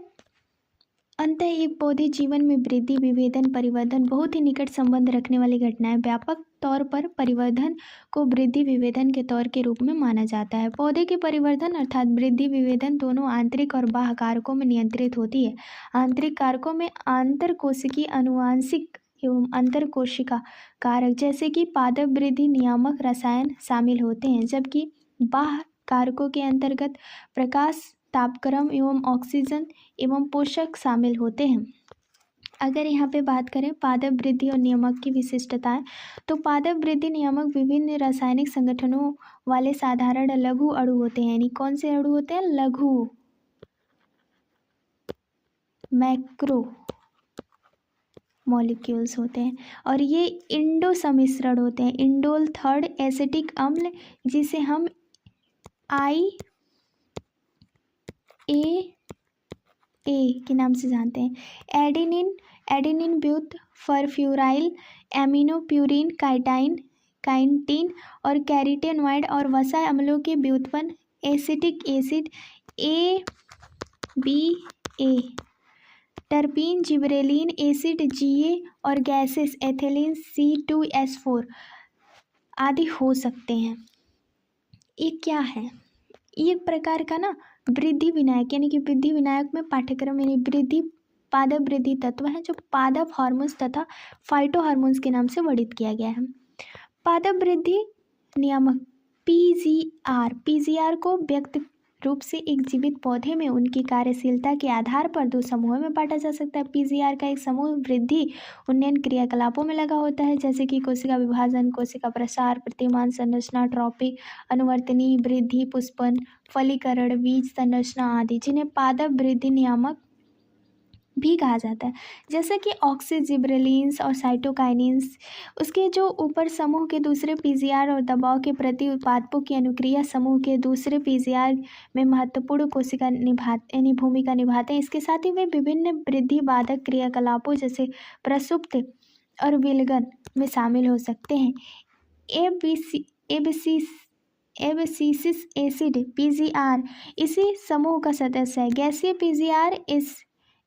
अंतः एक पौधे जीवन में वृद्धि, विभेदन, परिवर्धन बहुत ही निकट संबंध रखने वाली घटनाएं। व्यापक तौर पर परिवर्धन को वृद्धि विभेदन के तौर के रूप में माना जाता है। पौधे के परिवर्धन अर्थात वृद्धि विभेदन दोनों आंतरिक और बाह्य कारकों में नियंत्रित होती है। आंतरिक कारकों में आंतरकोशिकीय आनुवांशिक एवं अंतरकोशिका कारक जैसे कि पादप वृद्धि नियामक रसायन शामिल होते हैं, जबकि बाह्य कारकों के अंतर्गत प्रकाश, तापक्रम एवं ऑक्सीजन एवं पोषक शामिल होते हैं। अगर यहाँ पे बात करें पादप वृद्धि और नियामक की विशिष्टताएं, तो पादप वृद्धि नियामक विभिन्न रासायनिक संगठनों वाले साधारण लघु अणु होते हैं। यानी कौन से अणु होते हैं? लघु, मैक्रो मॉलिक्यूल्स होते हैं, और ये इंडो सम्मिश्रण होते हैं। इंडोल थर्ड एसिटिक अम्ल जिसे हम ए के नाम से जानते हैं। एडेनिन ब्यूट फरफ्यूराइल, एमिनो प्यूरिन, काइटिन और कैरोटेनॉइड और वसा अम्लों के व्युत्पन्न acetic acid ABA, terpene gibberellin acid GA और गैसेस एथिलीन C2H4 आदि हो सकते हैं। ये क्या है? ये प्रकार का ना वृद्धि विनायक, यानी कि वृद्धि विनायक में पाठ्यक्रम यानी वृद्धि पादप वृद्धि तत्व है जो पादप हार्मोन्स तथा फाइटो हार्मोन्स के नाम से वर्णित किया गया है। पादप वृद्धि नियामक PGR को व्यक्त रूप से एक जीवित पौधे में उनकी कार्यशीलता के आधार पर दो समूहों में बांटा जा सकता है। PGR का एक समूह वृद्धि उन्नयन क्रियाकलापों में लगा होता है, जैसे कि कोशिका विभाजन, कोशिका प्रसार, प्रतिमान संरचना, ट्रॉपिक, अनुवर्तनी वृद्धि, पुष्पन, फलीकरण, बीज संरचना आदि, जिन्हें पादप वृद्धि नियामक भी कहा जाता है। जैसे कि ऑक्सीजिब्रेलिन्स और साइटोकाइनिन्स, उसके जो ऊपर समूह के दूसरे PGR और दबाव के प्रति उत्पादकों की अनुक्रिया समूह के दूसरे PGR में महत्वपूर्ण कोशिका भूमिका निभाते हैं। इसके साथ ही वे विभिन्न वृद्धि बाधक क्रियाकलापों जैसे प्रसुप्त और विलगन में शामिल हो सकते हैं। एब्सिसिक एसिड PGR इसी समूह का सदस्य है। गैसीय PGR इस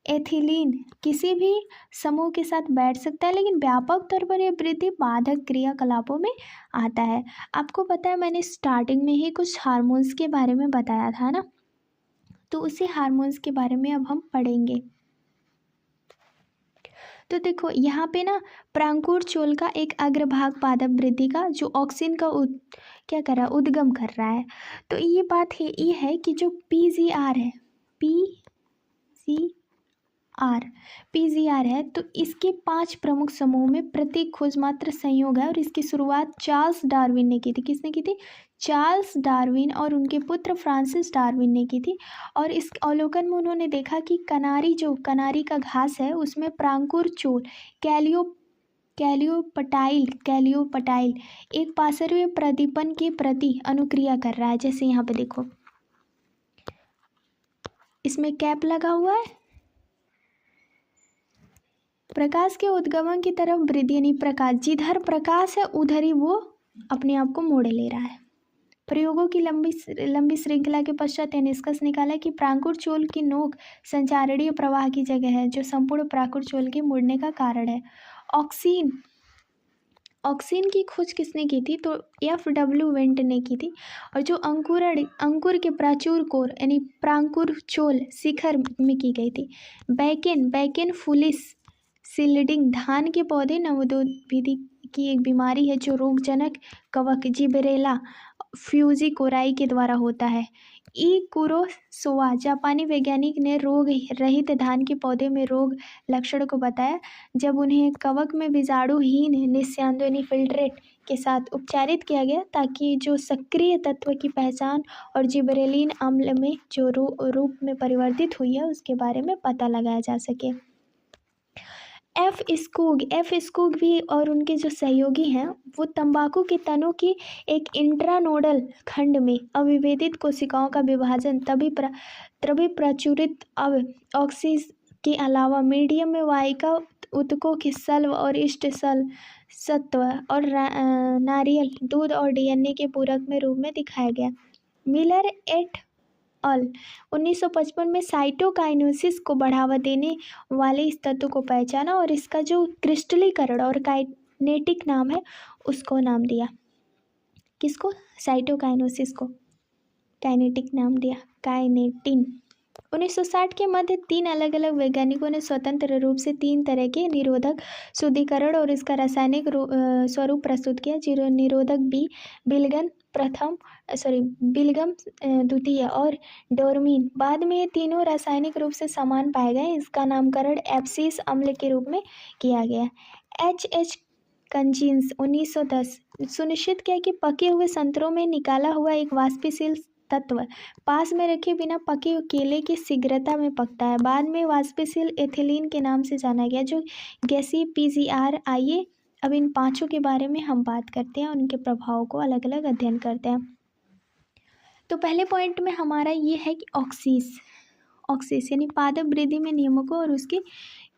एथिलीन किसी भी समूह के साथ बैठ सकता है, लेकिन व्यापक तौर पर यह वृद्धि बाधक क्रियाकलापों में आता है। आपको पता है मैंने स्टार्टिंग में ही कुछ हार्मोन्स के बारे में बताया था ना, तो उसी हार्मोन्स के बारे में अब हम पढ़ेंगे। तो देखो यहाँ पे ना प्रांकुर चोल का एक अग्रभाग पादप वृद्धि का जो ऑक्सिन का क्या कर रहा है? उद्गम कर रहा है। तो ये बात है ये है कि जो PGR है, PGR है, तो इसके 5 प्रमुख समूह में प्रत्येक खोजमात्र संयोग है, और इसकी शुरुआत चार्ल्स डार्विन ने की थी। किसने की थी? चार्ल्स डार्विन और उनके पुत्र फ्रांसिस डार्विन ने की थी। और इस अवलोकन में उन्होंने देखा कि कनारी का घास है उसमें प्रांकुर चोल कैलियोपटाइल एक पार्श्वीय प्रदीपन के प्रति अनुक्रिया कर रहा है। जैसे यहाँ पे देखो इसमें कैप लगा हुआ है, प्रकाश के उद्गमन की तरफ वृद्धि, यानी प्रकाश जिधर प्रकाश है उधर ही वो अपने आप को मोड़ ले रहा है। प्रयोगों की लंबी श्रृंखला के पश्चात यह निष्कर्ष निकाला कि प्रांकुर चोल की नोक संचारणीय प्रवाह की जगह है जो संपूर्ण प्रांकुर चोल के मुड़ने का कारण है। ऑक्सीन की खोज किसने की थी? तो F.W. वेंट ने की थी। और जो अंकुर के प्राचुर कोर यानी प्रांकुर चोल शिखर में की गई थी। बैकेन फुलिस सील्डिंग धान के पौधे नवोदित विधि की एक बीमारी है जो रोगजनक कवक जिबरेला फ्यूजिकोराई के द्वारा होता है। कुरोसोवा जापानी वैज्ञानिक ने रोग रहित धान के पौधे में रोग लक्षण को बताया जब उन्हें कवक में बीजाणुहीन निस्यांदो यानी फिल्ट्रेट के साथ उपचारित किया गया ताकि जो सक्रिय तत्व की पहचान और जिबरेलिन अम्ल में जो रूप में परिवर्तित हुई है उसके बारे में पता लगाया जा सके। एफ स्कूग भी और उनके जो सहयोगी हैं वो तंबाकू के तनों की एक इंट्रानोडल खंड में अविभेदित कोशिकाओं का विभाजन तभी प्रचुरित ऑक्सीज के अलावा मीडियम में वाहिका ऊतकों के सल्व और इष्ट सत्व और नारियल दूध और डीएनए के पूरक में रूप में दिखाया गया। मिलर एट अल 1955 में साइटोकाइनेसिस को बढ़ावा देने वाले इस तत्व को पहचाना और इसका जो क्रिस्टलीकरण और काइनेटिक नाम है उसको नाम दिया। किसको? साइटोकाइनेसिस को काइनेटिक नाम दिया, काइनेटिन। 1960 के मध्य 3 अलग अलग वैज्ञानिकों ने स्वतंत्र रूप से 3 तरह के निरोधक शुद्धिकरण और इसका रासायनिक स्वरूप प्रस्तुत किया। जीरो निरोधक बिलगम द्वितीय और डोरमीन। बाद में ये तीनों रासायनिक रूप से समान पाए गए। इसका नामकरण एब्सिस अम्ल के रूप में किया गया। H. कंजिन्स 1910 सुनिश्चित किया कि पके हुए संतरों में निकाला हुआ एक वाष्पशील तत्व पास में रखे बिना पके केले की शीघ्रता में पकता है। बाद में वाष्पशील एथिलीन के नाम से जाना गया जो गैसीय पीजीआर। आइए अब इन पांचों के बारे में हम बात करते हैं, उनके प्रभावों को अलग अलग अध्ययन करते हैं। तो पहले पॉइंट में हमारा ये है कि ऑक्सीस यानी पादप वृद्धि में नियमकों और उसके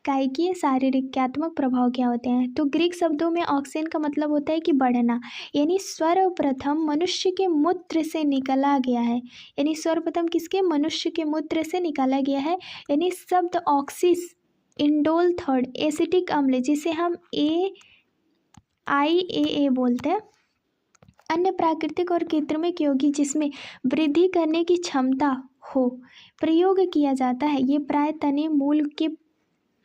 कायिकीय शारीरिकात्मक प्रभाव क्या होते हैं। तो ग्रीक शब्दों में ऑक्सीन का मतलब होता है कि बढ़ना, यानी सर्वप्रथम मनुष्य के मूत्र से निकाला गया है। यानी सर्वप्रथम किसके? मनुष्य के मूत्र से निकाला गया है। यानी शब्द ऑक्सीस इंडोल थर्ड एसिटिक अम्ल जिसे हम AIAA बोलते हैं, अन्य प्राकृतिक और कृत्रिमिक यौगिक जिसमें वृद्धि करने की क्षमता हो प्रयोग किया जाता है। ये प्राय तने मूल के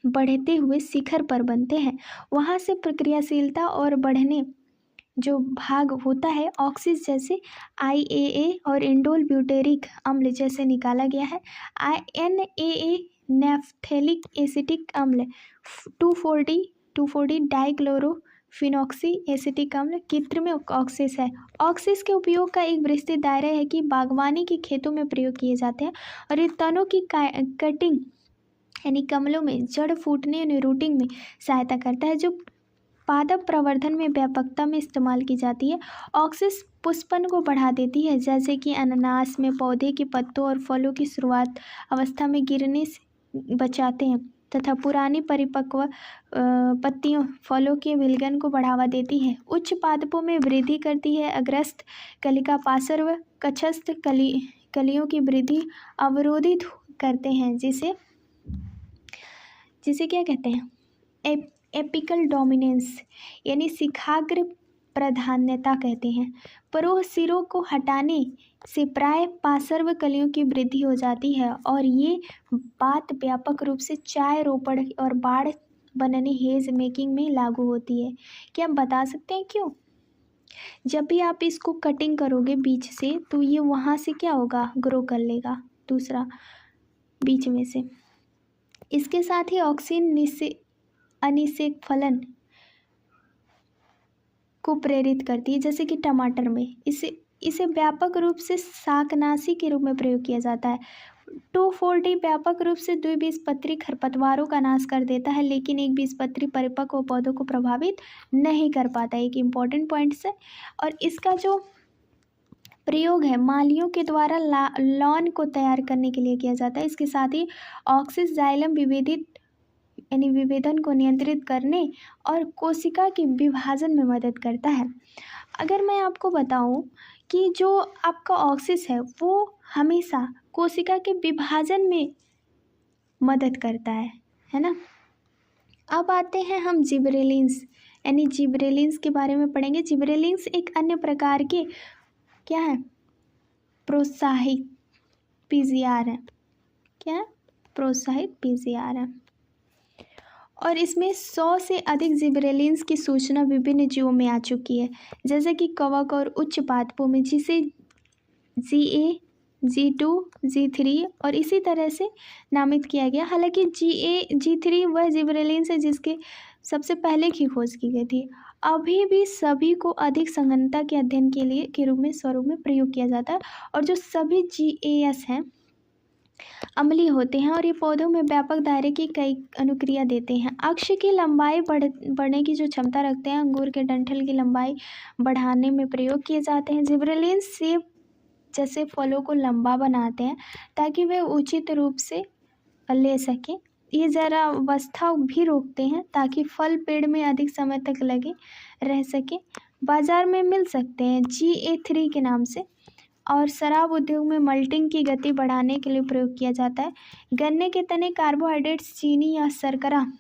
बढ़ते हुए शिखर पर बनते हैं। वहाँ से प्रक्रियाशीलता और बढ़ने जो भाग होता है ऑक्सीस जैसे IAA और इंडोल ब्यूटेरिक अम्ल जैसे निकाला गया है। NAA नेफ्थेलिक एसिटिक अम्ल 2,4-D डाइक्लोरोफिनॉक्सी एसिटिक अम्ल कृत्रिम ऑक्सीस है। ऑक्सीस के उपयोग का एक विस्तृत दायरा है कि बागवानी के खेतों में प्रयोग किए जाते हैं और ये तनों की कटिंग यानी कमलों में जड़ फूटने यानी रूटिंग में सहायता करता है जो पादप प्रवर्धन में व्यापकता में इस्तेमाल की जाती है। ऑक्सीस पुष्पन को बढ़ा देती है जैसे कि अनानास में पौधे के पत्तों और फलों की शुरुआत अवस्था में गिरने से बचाते हैं तथा पुरानी परिपक्व पत्तियों फलों के विलगन को बढ़ावा देती है। उच्च पादपों में वृद्धि करती है। अग्रस्त कलिका पार्श्व कक्षस्थ कलियों की वृद्धि अवरोधित करते हैं जिसे क्या कहते हैं? एपिकल डोमिनेंस यानी शिखाग्र प्राधान्यता कहते हैं। परोह सिरों को हटाने से प्राय पार्श्व कलियों की वृद्धि हो जाती है और ये बात व्यापक रूप से चाय रोपड़ और बाड़ बनने हेज मेकिंग में लागू होती है। क्या हम बता सकते हैं क्यों? जब भी आप इसको कटिंग करोगे बीच से तो ये वहाँ से क्या होगा? ग्रो कर लेगा दूसरा बीच में से। इसके साथ ही ऑक्सीन अनिषेक फलन को प्रेरित करती है जैसे कि टमाटर में इसे व्यापक रूप से शाकनाशी के रूप में प्रयोग किया जाता है। 2,4-D व्यापक रूप से द्विबीजपत्री खरपतवारों का नाश कर देता है, लेकिन एक बीजपत्री परिपक्व पौधों को प्रभावित नहीं कर पाता। एक इम्पॉर्टेंट पॉइंट है। और इसका जो प्रयोग है मालियों के द्वारा लॉन को तैयार करने के लिए किया जाता है। इसके साथ ही ऑक्सिस जाइलम विभेदन को नियंत्रित करने और कोशिका के विभाजन में मदद करता है। अगर मैं आपको बताऊं कि जो आपका ऑक्सिस है वो हमेशा कोशिका के विभाजन में मदद करता है ना। अब आते हैं हम जिबरेलिन्स के बारे में पढ़ेंगे। जिबरेलिन्स एक अन्य प्रकार के क्या है, प्रोत्साहित पीजीआर है। क्या है? प्रोत्साहित पीजीआर है। और इसमें 100 से अधिक जिबरेलिन्स की सूचना विभिन्न जीवों में आ चुकी है, जैसे कि कवक और उच्च पादपों में, जिसे GA, G2, G3 और इसी तरह से नामित किया गया। हालांकि GA, G3 वह जिबरेलिन्स है जिसके सबसे पहले की खोज की गई थी। अभी भी सभी को अधिक संगतता के अध्ययन के लिए के रूप में स्वरूप में प्रयोग किया जाता है। और जो सभी GAS हैं अम्लीय होते हैं और ये पौधों में व्यापक दायरे की कई अनुक्रिया देते हैं। अक्ष की लंबाई बढ़ने की जो क्षमता रखते हैं, अंगूर के डंठल की लंबाई बढ़ाने में प्रयोग किए जाते हैं। जिबरेलिन्स सेब जैसे फलों को लंबा बनाते हैं ताकि वे उचित रूप से ले सकें। ये जरावस्था भी रोकते हैं ताकि फल पेड़ में अधिक समय तक लगे रह सके। बाजार में मिल सकते हैं GA3 के नाम से। और शराब उद्योग में मल्टिंग की गति बढ़ाने के लिए प्रयोग किया जाता है। गन्ने के तने कार्बोहाइड्रेट्स, चीनी या शर्करा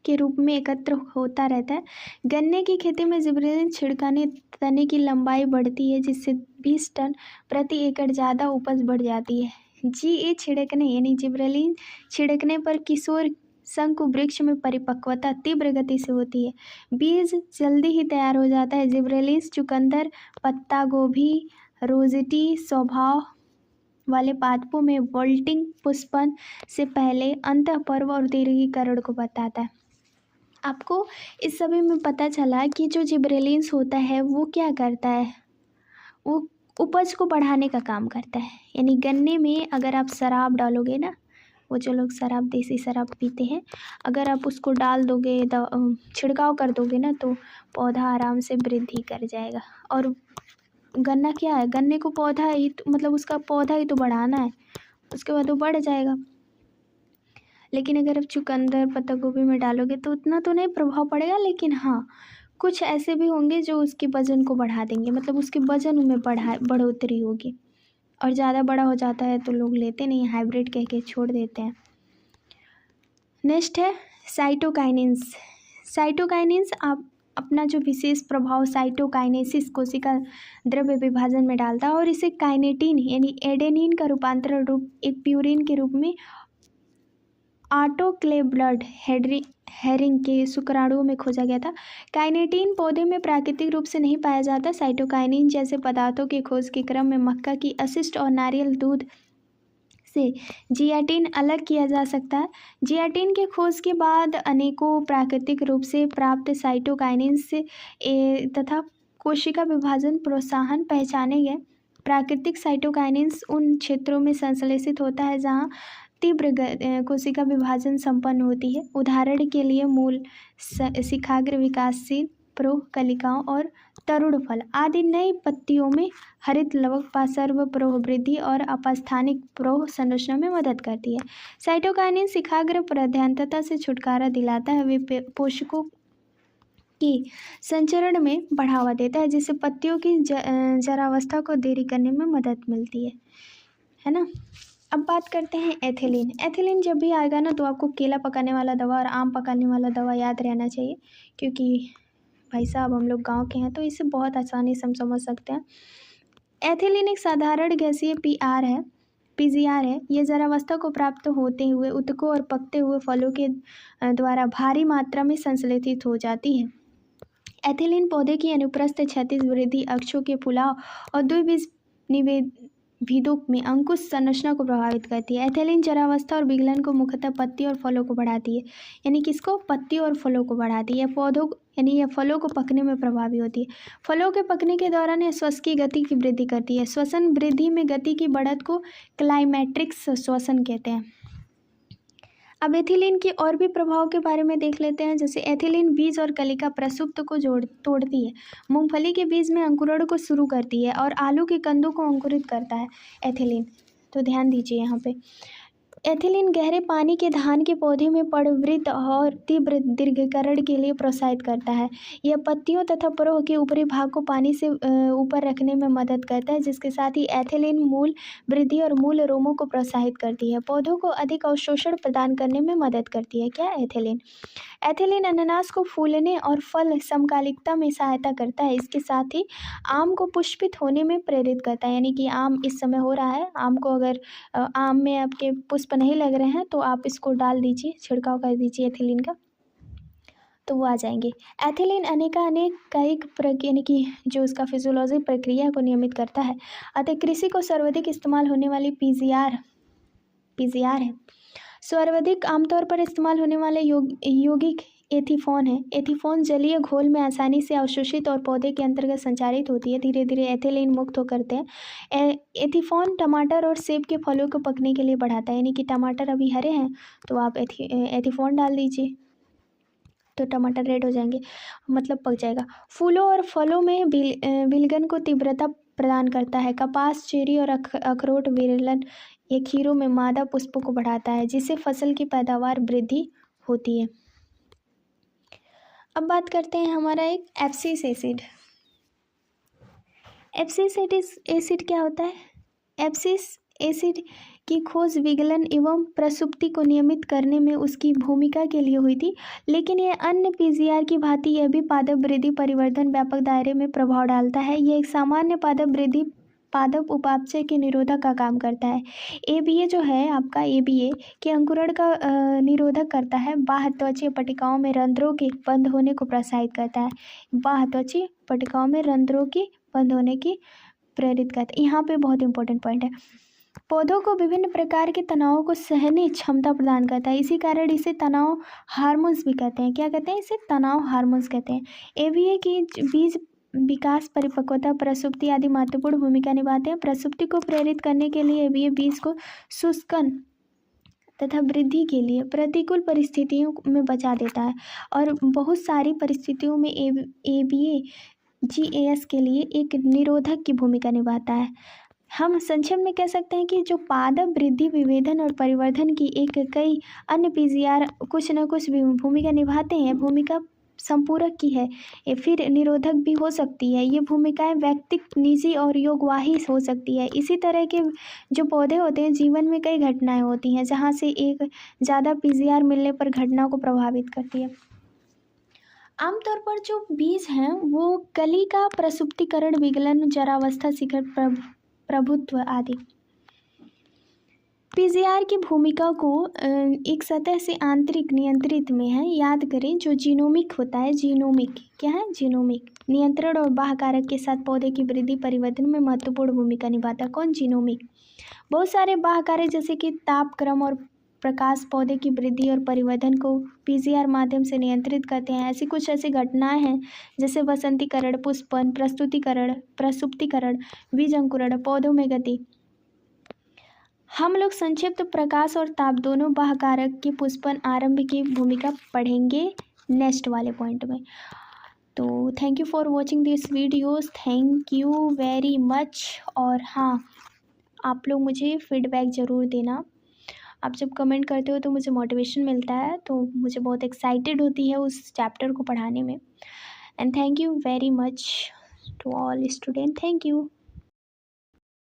के रूप में एकत्र होता रहता है। गन्ने की खेती में जिबरेलिन छिड़काने तने की लंबाई बढ़ती है, जिससे 20 टन प्रति एकड़ ज़्यादा उपज बढ़ जाती है। GA छिड़कने यानी जिबरेलिन छिड़कने पर किशोर शंकु वृक्ष में परिपक्वता तीव्र गति से होती है। बीज जल्दी ही तैयार हो जाता है। जिबरेलिस चुकंदर, पत्ता गोभी, रोजेटी स्वभाव वाले पादपों में बोल्टिंग पुष्पन से पहले अंतःपर्व और दीर्घीकरण को बताता है। आपको इस सभी में पता चला कि जो जिबरेलिन्स होता है वो क्या करता है, वो उपज को बढ़ाने का काम करता है। यानी गन्ने में अगर आप शराब डालोगे ना, वो जो लोग शराब देसी शराब पीते हैं, अगर आप उसको डाल दोगे, छिड़काव कर दोगे ना, तो पौधा आराम से वृद्धि कर जाएगा। और गन्ना क्या है, गन्ने को पौधा ही मतलब उसका पौधा ही तो बढ़ाना है, उसके बाद वो बढ़ जाएगा। लेकिन अगर आप चुकंदर, पत्ता गोभी में डालोगे तो उतना तो नहीं प्रभाव पड़ेगा, लेकिन हाँ कुछ ऐसे भी होंगे जो उसके वजन को बढ़ा देंगे, मतलब उसके वजन में बढ़ोतरी होगी। और ज़्यादा बड़ा हो जाता है तो लोग लेते नहीं, हाइब्रिड कह के छोड़ देते हैं। नेक्स्ट है साइटोकाइनेंस। साइटोकाइनेंस आप अपना जो विशेष प्रभाव साइटोकाइनेसिस कोशिका द्रव्य विभाजन में डालता है और इसे काइनेटिन यानी एडेनिन का रूपांतरण रूप एक प्यूरिन के रूप में ऑटोक्लेव्ड हेरिंग के शुक्राणुओं में खोजा गया था। काइनेटिन पौधे में प्राकृतिक रूप से नहीं पाया जाता। साइटोकाइनिन जैसे पदार्थों की खोज के क्रम में मक्का की अशिष्ट और नारियल दूध से जियाटिन अलग किया जा सकता है। जियाटिन के खोज के बाद अनेकों प्राकृतिक रूप से प्राप्त साइटोकाइनिन से तथा कोशिका विभाजन प्रोत्साहन पहचाने गए। प्राकृतिक साइटोकाइनिन्स उन क्षेत्रों में संश्लेषित होता है जहाँ तीव्र कोशिका विभाजन संपन्न होती है। उदाहरण के लिए मूल, शिखाग्र, विकासशील प्रो कलिकाओं और तरुण फल आदि नई पत्तियों में हरित लवक पार्श्व प्रोह वृद्धि और अपस्थानिक प्रोह संरचना में मदद करती है। साइटोकाइनिन शिखाग्र प्रधानता से छुटकारा दिलाता है। वे पोषकों की संचरण में बढ़ावा देता है, जिससे पत्तियों की जरावस्था को देरी करने में मदद मिलती है ना। अब बात करते हैं एथिलीन। एथिलीन जब भी आएगा ना तो आपको केला पकाने वाला दवा और आम पकाने वाला दवा याद रहना चाहिए, क्योंकि भाई साहब हम लोग गांव के हैं तो इसे बहुत आसानी से हम समझ सकते हैं। एथिलीन एक साधारण गैसीय पीजीआर है। ये जरावस्था को प्राप्त होते हुए उत्तकों और पकते हुए फलों के द्वारा भारी मात्रा में संश्लेषित हो जाती है। एथिलीन पौधे की अनुप्रस्थ क्षैतिज वृद्धि, अक्षों के फुलाव और द्विबीज भिदुक में अंकुश संरचना को प्रभावित करती है। एथिलीन जरावस्था और विगलन को मुख्यतः पत्ती और फलों को बढ़ाती है, यानी किसको, पत्ती और फलों को बढ़ाती है। पौधों यानी यह फलों को पकने में प्रभावी होती है। फलों के पकने के दौरान यह श्वसन की गति की वृद्धि करती है। श्वसन वृद्धि में गति की बढ़त को क्लाइमेट्रिक श्वसन कहते हैं। अब एथिलीन के और भी प्रभाव के बारे में देख लेते हैं। जैसे एथिलीन बीज और कलिका प्रसुप्त को तोड़ती है, मूंगफली के बीज में अंकुरण को शुरू करती है और आलू के कंदों को अंकुरित करता है एथिलीन। तो ध्यान दीजिए यहाँ पे, एथिलीन गहरे पानी के धान के पौधे में प्रवृत्त और तीव्र दीर्घीकरण के लिए प्रोत्साहित करता है। यह पत्तियों तथा परोह के ऊपरी भाग को पानी से ऊपर रखने में मदद करता है, जिसके साथ ही एथिलीन मूल वृद्धि और मूल रोमों को प्रोत्साहित करती है। पौधों को अधिक अवशोषण प्रदान करने में मदद करती है। क्या, एथिलीन। एथिलीन अनानास को फूलने और फल समकालिकता में सहायता करता है। इसके साथ ही आम को पुष्पित होने में प्रेरित करता है, यानी कि आम इस समय हो रहा है, आम को अगर आम में आपके पुष्प नहीं लग रहे हैं तो आप इसको डाल दीजिए, छिड़काव कर दीजिए एथिलीन का, तो वो आ जाएंगे। एथिलीन अनेक यानी कि जो उसका फिजियोलॉजी प्रक्रिया को नियमित करता है। अतः कृषि को सर्वाधिक इस्तेमाल होने वाली पीजीआर है। सर्वाधिक आमतौर पर इस्तेमाल होने वाले यौगिक एथीफॉन है। एथीफॉन जलीय घोल में आसानी से अवशोषित और पौधे के अंतर्गत संचारित होती है, धीरे धीरे एथिलीन मुक्त हो करते हैं। एथीफॉन टमाटर और सेब के फलों को पकने के लिए बढ़ाता है, यानी कि टमाटर अभी हरे हैं तो आप एथीफॉन डाल दीजिए तो टमाटर रेड हो जाएंगे, मतलब पक जाएगा। फूलों और फलों में विलगन को तीव्रता प्रदान करता है। कपास, चेरी और अखरोट विरलन ये खीरों में मादा पुष्पों को बढ़ाता है, जिससे फसल की पैदावार वृद्धि होती है। अब बात करते हैं हमारा एक एब्सिस एसिड। एब्सिस एसिड क्या होता है? एब्सिस एसिड की खोज विगलन एवं प्रसुप्ति को नियमित करने में उसकी भूमिका के लिए हुई थी, लेकिन यह अन्य पीजीआर की भांति यह भी पादप वृद्धि परिवर्धन व्यापक दायरे में प्रभाव डालता है। यह एक सामान्य पादप वृद्धि पादप उपापचय के निरोधक का काम करता है। एबीए जो है आपका, एबीए के अंकुरण का निरोधक करता है। बाह्य त्वचीय पट्टिकाओं में रंध्रों के बंद होने को प्रोत्साहित करता है। बाह्य त्वचीय पट्टिकाओं में रंध्रों की बंद होने की प्रेरित करता है। यहाँ पे बहुत इंपॉर्टेंट पॉइंट है। पौधों को विभिन्न प्रकार के तनावों को सहने क्षमता प्रदान करता है, इसी कारण इसे तनाव हार्मोन्स भी कहते हैं। क्या कहते हैं? इसे तनाव हार्मोन्स कहते हैं। एबीए की बीज विकास, परिपक्वता, प्रसुप्ति आदि महत्वपूर्ण भूमिका निभाते हैं। प्रसुप्ति को प्रेरित करने के लिए एबीए बीज को शुष्कन तथा वृद्धि के लिए प्रतिकूल परिस्थितियों में बचा देता है और बहुत सारी परिस्थितियों में एबीए जीएस के लिए एक निरोधक की भूमिका निभाता है। हम संक्षेप में कह सकते हैं कि जो पादप वृद्धि, विभेदन और परिवर्धन की एक कई अन्य पीजीआर कुछ न कुछ भूमिका निभाते हैं। भूमिका संपूरक की है, ये फिर निरोधक भी हो सकती है। ये भूमिकाएं व्यक्तिगत, निजी और योगवाही हो सकती है। इसी तरह के जो पौधे होते हैं, जीवन में कई घटनाएं होती हैं जहाँ से एक ज़्यादा पीजीआर मिलने पर घटना को प्रभावित करती है। आमतौर पर जो बीज हैं वो कलिका, प्रसुप्तिकरण, विगलन, जरावस्था, शिखर प्रभुत्व आदि। पीजीआर की भूमिका को एक सतह से आंतरिक नियंत्रित में है। याद करें, जो जीनोमिक होता है, जीनोमिक क्या है? जीनोमिक नियंत्रण और बाह्य कारक के साथ पौधे की वृद्धि परिवर्तन में महत्वपूर्ण भूमिका निभाता है। कौन? जीनोमिक। बहुत सारे बाह्य कारक जैसे कि तापक्रम और प्रकाश पौधे की वृद्धि और परिवर्धन को पीजीआर माध्यम से नियंत्रित करते हैं। ऐसी घटनाएं हैं जैसे वसंतीकरण, पुष्पन, प्रसुप्तिकरण, बीज अंकुरण, पौधों में गति। हम लोग संक्षिप्त प्रकाश और ताप दोनों बाह्य कारक के पुष्पन आरंभ की भूमिका पढ़ेंगे नेक्स्ट वाले पॉइंट में। तो thank you for watching this videos, thank you very much. और हाँ, आप लोग मुझे फीडबैक ज़रूर देना। आप जब कमेंट करते हो तो मुझे मोटिवेशन मिलता है, तो मुझे बहुत एक्साइटेड होती है उस चैप्टर को पढ़ाने में। And thank you very much to all student, thank you.